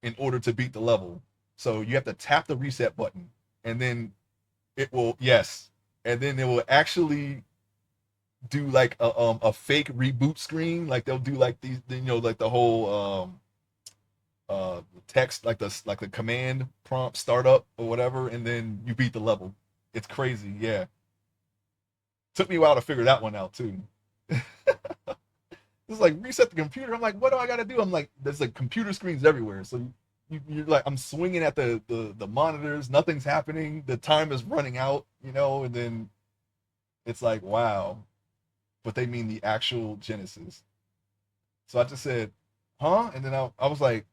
in order to beat the level. So you have to tap the reset button, and then it will yes, and then it will actually do like a fake reboot screen. Like they'll do like these, like the whole text, like the command prompt startup or whatever, and then you beat the level. It's crazy, yeah. Took me a while to figure that one out too. It's like reset the computer. I'm like, what do I got to do? I'm like, there's like computer screens everywhere. So you're like, I'm swinging at the monitors. Nothing's happening. The time is running out, and then it's like, wow. But they mean the actual Genesis. So I just said, huh? And then I was like,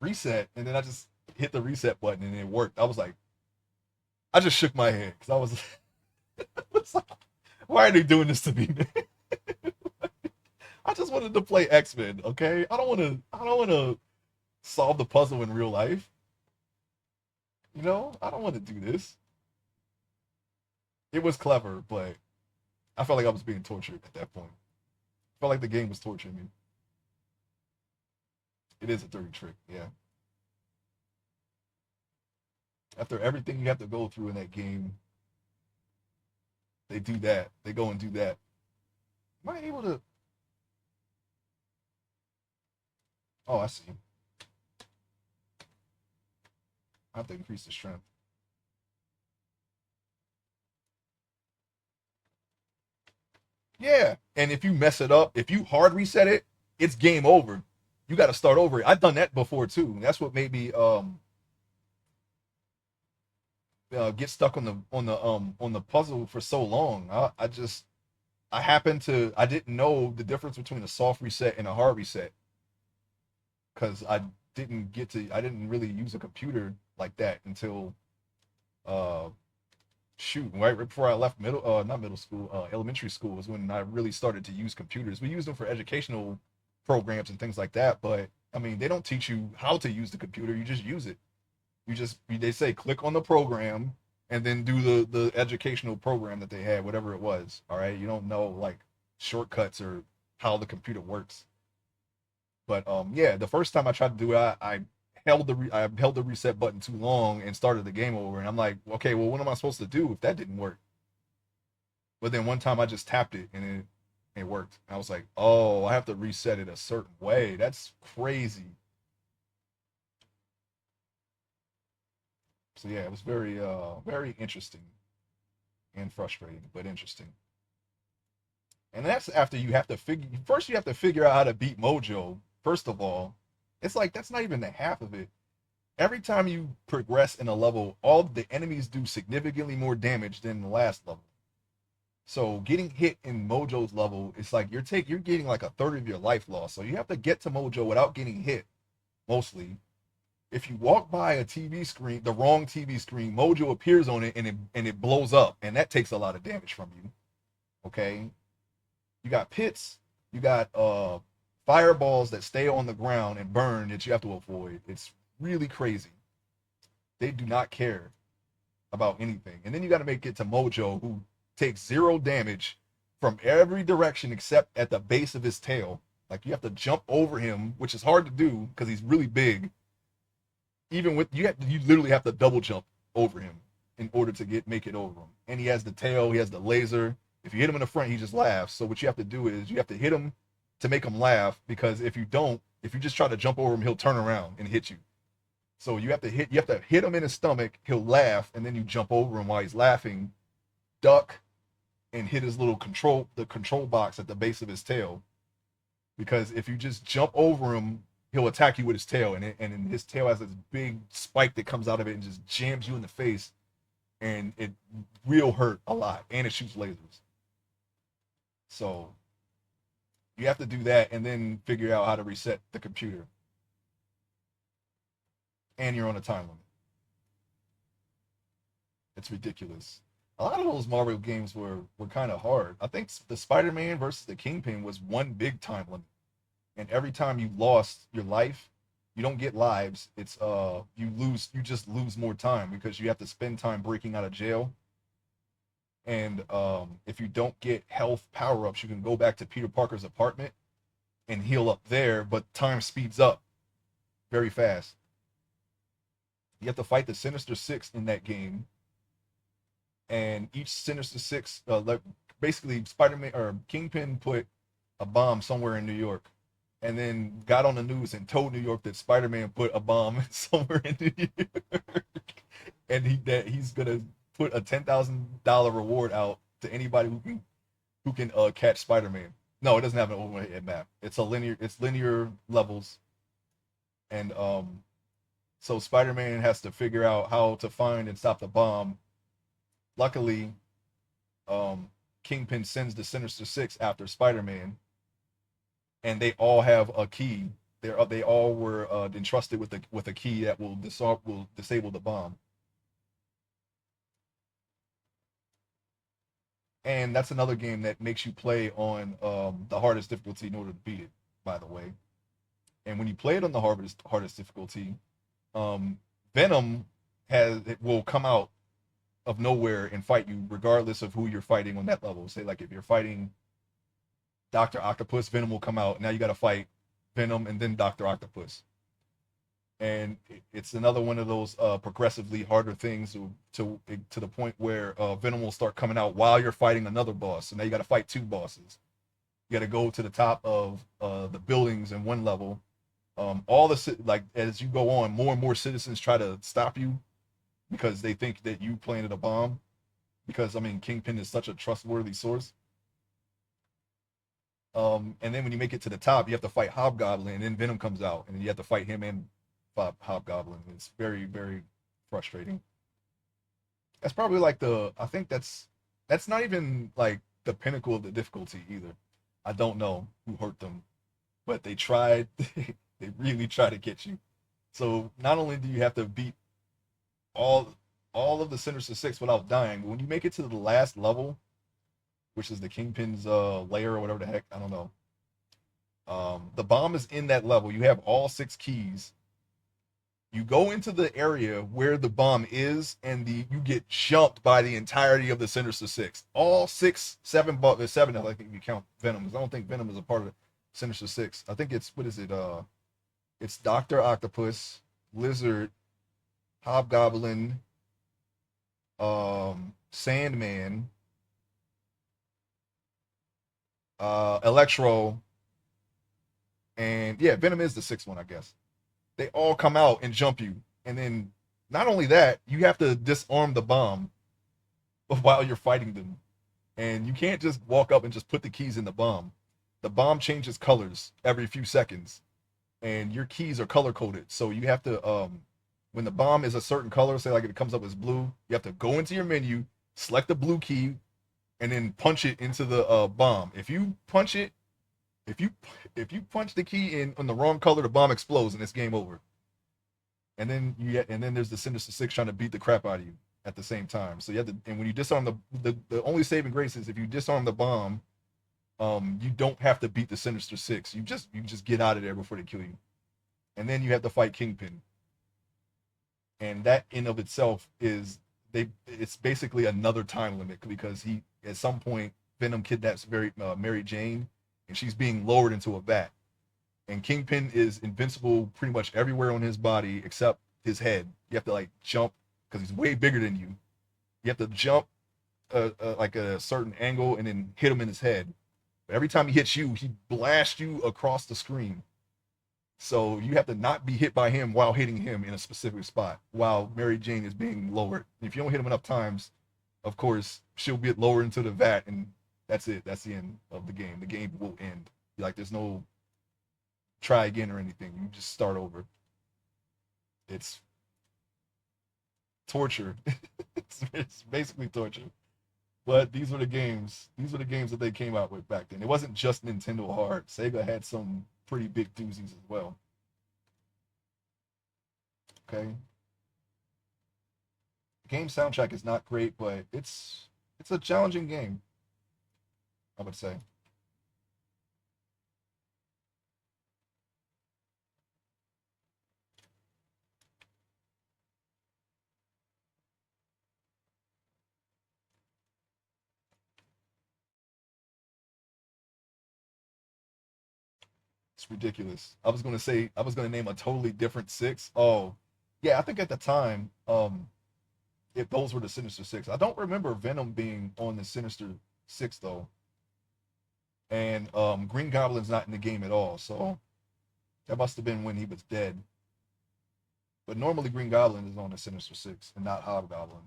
reset. And then I just hit the reset button and it worked. I was like, I just shook my head because I was, like, why are they doing this to me? I just wanted to play X-Men, okay? I don't want to solve the puzzle in real life. You know, I don't want to do this. It was clever, but I felt like I was being tortured at that point. I felt like the game was torturing me. It is a dirty trick, yeah. After everything you have to go through in that game, they do that. They go and do that. Am I able to? Oh, I see. I have to increase the strength. Yeah, and if you mess it up, if you hard reset it, it's game over. You got to start over. I've done that before too. That's what made me get stuck on the puzzle for so long. I happened to I didn't know the difference between a soft reset and a hard reset because I didn't really use a computer like that until uh shoot, right before I left not middle school, elementary school was when I really started to use computers. We use them for educational programs and things like that, but I mean, they don't teach you how to use the computer. You just use it. They say click on the program and then do the educational program that they had, whatever it was. All right, you don't know like shortcuts or how the computer works. But yeah, the first time I tried to do it, I held the reset button too long and started the game over. And I'm like, okay, well, what am I supposed to do if that didn't work? But then one time I just tapped it and it worked. I was like, oh, I have to reset it a certain way. That's crazy. So yeah, it was very interesting and frustrating, but interesting. And that's after you have to figure first you have to figure out how to beat Mojo. First of all, it's like that's not even the half of it. Every time you progress in a level, all the enemies do significantly more damage than the last level. So getting hit in Mojo's level, it's like you're getting like a third of your life lost. So you have to get to Mojo without getting hit, mostly. If you walk by a TV screen, the wrong TV screen, Mojo appears on it and it blows up, and that takes a lot of damage from you. Okay, you got pits, you got fireballs that stay on the ground and burn that you have to avoid. It's really crazy. They do not care about anything. And then you got to make it to Mojo, who takes zero damage from every direction except at the base of his tail. Like you have to jump over him, which is hard to do because he's really big. Even with you literally have to double jump over him in order to make it over him. And he has the tail, he has the laser. If you hit him in the front, he just laughs. So what you have to do is you have to hit him to make him laugh because if you don't, if you just try to jump over him, he'll turn around and hit you. So you have to hit him in his stomach, he'll laugh, and then you jump over him while he's laughing, duck, and hit his little control box at the base of his tail. Because if you just jump over him, he'll attack you with his tail, and his tail has this big spike that comes out of it and just jams you in the face, and it will hurt a lot, and it shoots lasers. So you have to do that and then figure out how to reset the computer, and you're on a time limit. It's ridiculous. A lot of those Marvel games were kind of hard. I think the Spider-Man versus the Kingpin was one big time limit, and every time you lost your life, you don't get lives. It's you just lose more time because you have to spend time breaking out of jail. And if you don't get health power ups, you can go back to Peter Parker's apartment and heal up there, but time speeds up very fast. You have to fight the Sinister Six in that game, and each Sinister Six, like basically Spider-Man or Kingpin put a bomb somewhere in New York, and then got on the news and told New York that Spider-Man put a bomb somewhere in New York, and he's gonna put a $10,000 reward out to anybody who can catch Spider-Man. No, it doesn't have an overhead map. It's linear levels, and so Spider-Man has to figure out how to find and stop the bomb. Luckily, Kingpin sends the Sinister Six after Spider-Man, and they all have a key. They all were entrusted with a key that will disable the bomb. And that's another game that makes you play on the hardest difficulty in order to beat it. By the way, and when you play it on the hardest difficulty, um, Venom it will come out of nowhere and fight you regardless of who you're fighting on that level. Say like if you're fighting Dr. Octopus, Venom will come out. Now you got to fight Venom and then Dr. Octopus. And it's another one of those progressively harder things to the point where Venom will start coming out while you're fighting another boss. So now you got to fight two bosses. You got to go to the top of the buildings in one level. All the like as you go on, more and more citizens try to stop you because they think that you planted a bomb. Because I mean, Kingpin is such a trustworthy source. And then when you make it to the top, you have to fight Hobgoblin, and then Venom comes out, and you have to fight him and Hobgoblin. It's very, very frustrating. That's probably like I think that's not even like the pinnacle of the difficulty either. I don't know who hurt them, but they tried. They really try to get you. So not only do you have to beat all all of the Sinister Six without dying, but when you make it to the last level, which is the Kingpin's lair or whatever the heck, I don't know. The bomb is in that level. You have all six keys. You go into the area where the bomb is, and you get jumped by the entirety of the Sinister Six. All six, seven, seven. I think you count Venom, because I don't think Venom is a part of the Sinister Six. I think it's what is it? It's Doctor Octopus, Lizard, Hobgoblin, Sandman, Electro, and yeah, Venom is the sixth one, I guess. They all come out and jump you, and then not only that, you have to disarm the bomb while you're fighting them, and you can't just walk up and just put the keys in the bomb. The bomb changes colors every few seconds, and your keys are color coded, so you have to when the bomb is a certain color, say like it comes up as blue, you have to go into your menu, select the blue key, and then punch it into the bomb. If you punch it, if you if you punch the key in on the wrong color, the bomb explodes and it's game over. And then there's the Sinister Six trying to beat the crap out of you at the same time. So you have to, and when you disarm the only saving grace is if you disarm the bomb, you don't have to beat the Sinister Six. You just get out of there before they kill you. And then you have to fight Kingpin. And that in of itself is it's basically another time limit because he at some point Venom kidnaps Mary Jane, and she's being lowered into a vat. And Kingpin is invincible pretty much everywhere on his body except his head. You have to like jump because he's way bigger than you. You have to jump like a certain angle and then hit him in his head. But every time he hits you, he blasts you across the screen. So you have to not be hit by him while hitting him in a specific spot while Mary Jane is being lowered. If you don't hit him enough times, of course, she'll get lowered into the vat, and that's it. That's the end of the game. The game will end. Like there's no try again or anything. You just start over. It's torture. It's basically torture. But these were the games. These were the games that they came out with back then. It wasn't just Nintendo hard. Sega had some pretty big doozies as well. Okay. The game soundtrack is not great, but it's a challenging game, I would say. It's ridiculous. I was gonna name a totally different six. Oh, yeah, I think at the time, if those were the Sinister Six. I don't remember Venom being on the Sinister Six though. And Green Goblin's not in the game at all, so that must have been when he was dead. But normally Green Goblin is on the Sinister Six and not Hobgoblin.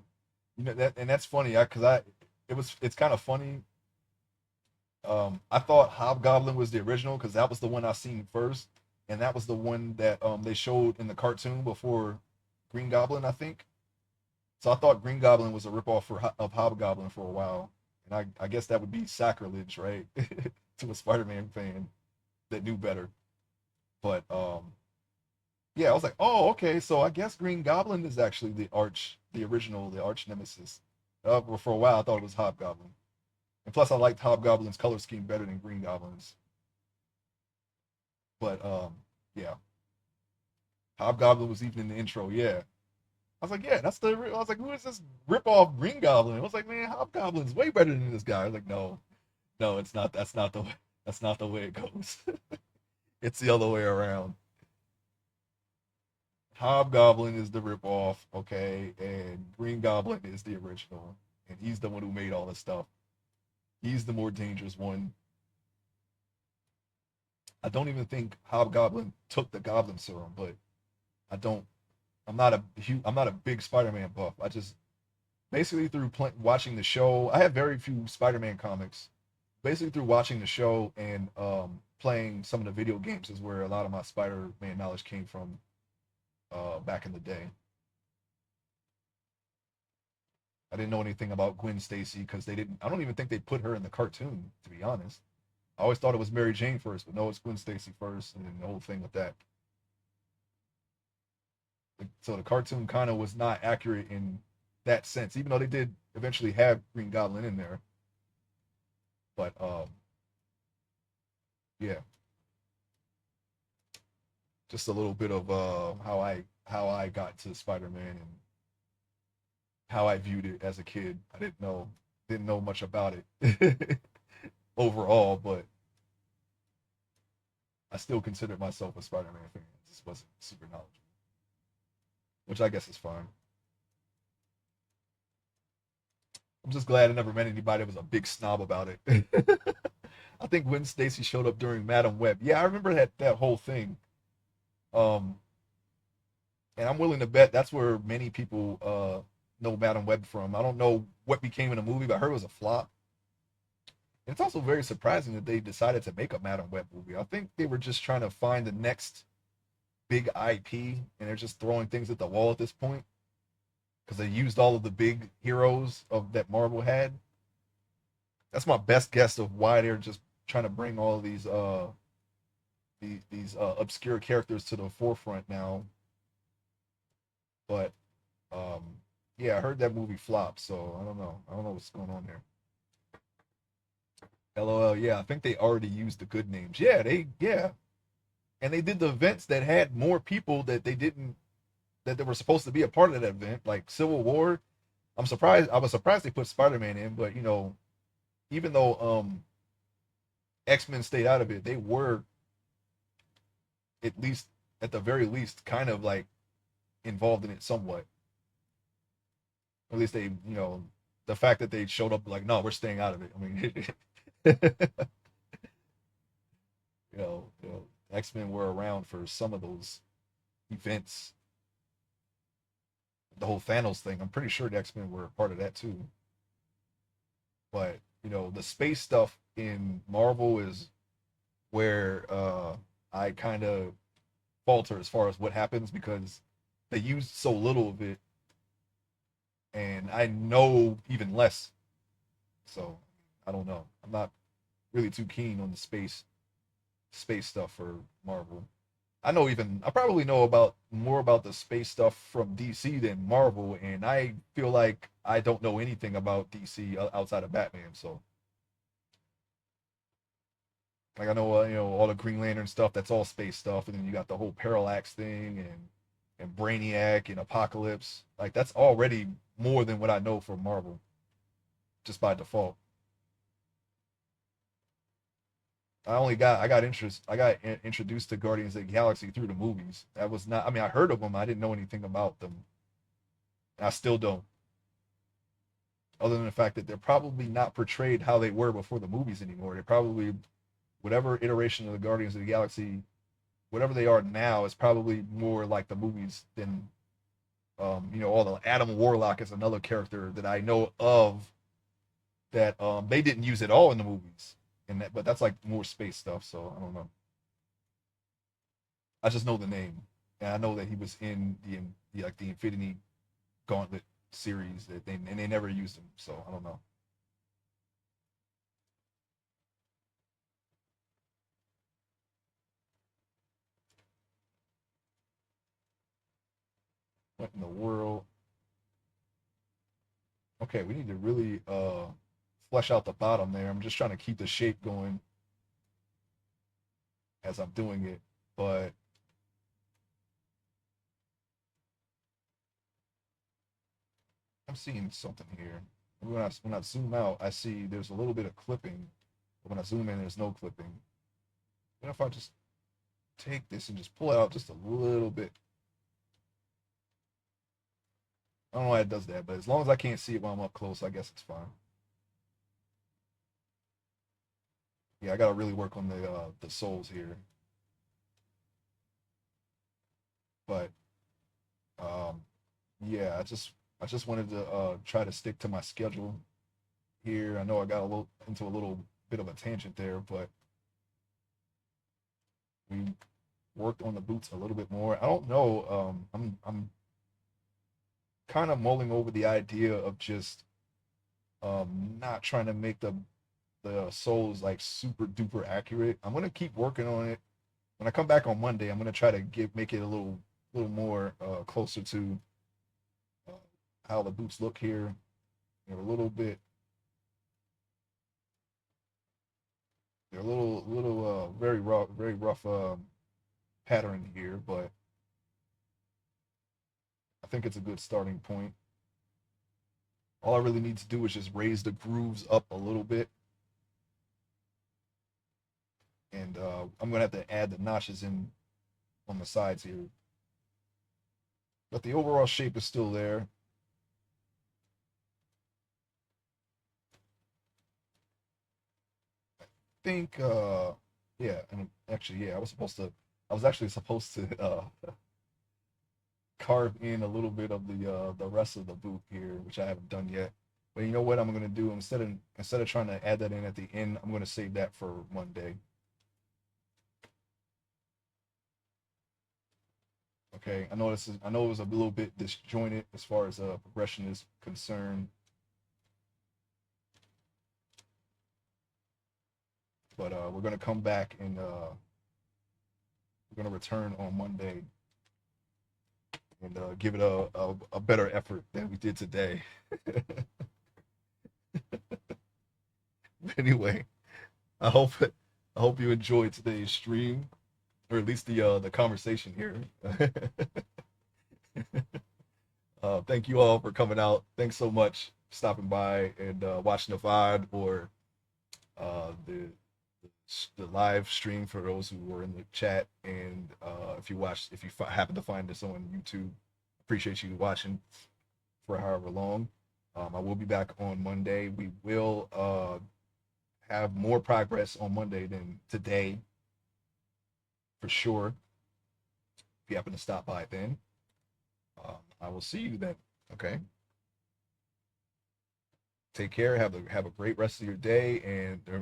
You know that, and that's funny. It's kind of funny. I thought Hobgoblin was the original because that was the one I seen first, and that was the one that they showed in the cartoon before Green Goblin, I think. So I thought Green Goblin was a ripoff of Hobgoblin for a while, and I guess that would be sacrilege, right, to a Spider-Man fan that knew better. But yeah, I was like, oh, okay, so I guess Green Goblin is actually the original, the arch nemesis. But for a while, I thought it was Hobgoblin. And plus, I liked Hobgoblin's color scheme better than Green Goblin's. But yeah, Hobgoblin was even in the intro. Yeah, I was like, yeah, that's the. I was like, who is this rip off Green Goblin? I was like, man, Hobgoblin's way better than this guy. I was like, no, no, it's not. That's not the way it goes. It's the other way around. Hobgoblin is the rip off, okay, and Green Goblin is the original, and he's the one who made all the stuff. He's the more dangerous one. I don't even think Hobgoblin took the Goblin Serum, but I don't. I'm not a big Spider-Man buff. I just basically through watching the show. I have very few Spider-Man comics. Basically through watching the show and playing some of the video games is where a lot of my Spider-Man knowledge came from back in the day. I didn't know anything about Gwen Stacy because they didn't. I don't even think they put her in the cartoon, to be honest. I always thought it was Mary Jane first, but no, it's Gwen Stacy first, and then the whole thing with that. So the cartoon kind of was not accurate in that sense, even though they did eventually have Green Goblin in there. But yeah, just a little bit of how I got to Spider-Man and how I viewed it as a kid. I didn't know much about it overall, but I still considered myself a Spider-Man fan. It just wasn't super knowledgeable, which I guess is fine. I'm just glad I never met anybody that was a big snob about it. I think when Stacy showed up during Madam Web, yeah, I remember that whole thing. Um, and I'm willing to bet that's where many people know Madam Web from. I don't know what became in the movie, but I heard it was a flop. And it's also very surprising that they decided to make a Madam Web movie. I think they were just trying to find the next big IP, and they're just throwing things at the wall at this point because they used all of the big heroes of that Marvel had. That's my best guess of why they're just trying to bring all of these obscure characters to the forefront now. But um, yeah, I heard that movie flopped, so I don't know. I don't know what's going on there. LOL. Yeah, I think they already used the good names. Yeah, and they did the events that had more people that they didn't that they were supposed to be a part of that event, like Civil War. I'm surprised. I was surprised they put Spider-Man in, but even though X-Men stayed out of it, they were at least at the very least kind of like involved in it somewhat. At least the fact that they showed up like, no, we're staying out of it. I mean, X-Men were around for some of those events. The whole Thanos thing, I'm pretty sure the X-Men were a part of that too. But the space stuff in Marvel is where I kind of falter as far as what happens because they used so little of it, and I know even less. So I don't know. I'm not really too keen on the space stuff for Marvel. I probably know about more about the space stuff from DC than Marvel, and I feel like I don't know anything about DC outside of Batman. So like I know all the Green Lantern stuff. That's all space stuff, and then you got the whole Parallax thing and Brainiac and Apocalypse. Like that's already more than what I know for Marvel, just by default. I got interest. I got introduced to Guardians of the Galaxy through the movies. That was not. I mean, I heard of them. I didn't know anything about them. And I still don't. Other than the fact that they're probably not portrayed how they were before the movies anymore. They're probably whatever iteration of the Guardians of the Galaxy, whatever they are now, is probably more like the movies than all the Adam Warlock is another character that I know of that they didn't use at all in the movies. But that's like more space stuff, so I don't know. I just know the name, and I know that he was in the Infinity Gauntlet series and they never used him, so I don't know. What in the world? Okay, we need to really flesh out the bottom there. I'm just trying to keep the shape going as I'm doing it, but I'm seeing something here. When I zoom out, I see there's a little bit of clipping. But when I zoom in, there's no clipping. What if I just take this and just pull it out just a little bit? I don't know why it does that, but as long as I can't see it while I'm up close, I guess it's fine. Yeah, I gotta really work on the soles here. But um, yeah, I just wanted to try to stick to my schedule here. I know I got a little into a little bit of a tangent there, but we worked on the boots a little bit more. I don't know. I'm kind of mulling over the idea of just not trying to make the soles like super duper accurate. I'm gonna keep working on it. When I come back on Monday, I'm gonna try to make it a little more closer to uh, how the boots look here. They're a little bit, they're a little very rough pattern here, but I think it's a good starting point. All I really need to do is just raise the grooves up a little bit, and I'm gonna have to add the notches in on the sides here. But the overall shape is still there. Think yeah, and actually yeah, I was actually supposed to carve in a little bit of the rest of the boot here, which I haven't done yet. But you know what I'm gonna do, instead of trying to add that in at the end, I'm gonna save that for Monday. Okay, I know it was a little bit disjointed as far as progression is concerned, but we're gonna come back and we're gonna return on Monday and give it a better effort than we did today. Anyway, I hope I hope you enjoyed today's stream, or at least the conversation here. Thank you all for coming out. Thanks so much for stopping by and watching the VOD or uh, the the live stream for those who were in the chat. And if you happen to find this on YouTube, appreciate you watching for however long. I will be back on Monday. We will have more progress on Monday than today, for sure. If you happen to stop by then, I will see you then. Okay. Take care. Have a great rest of your day, and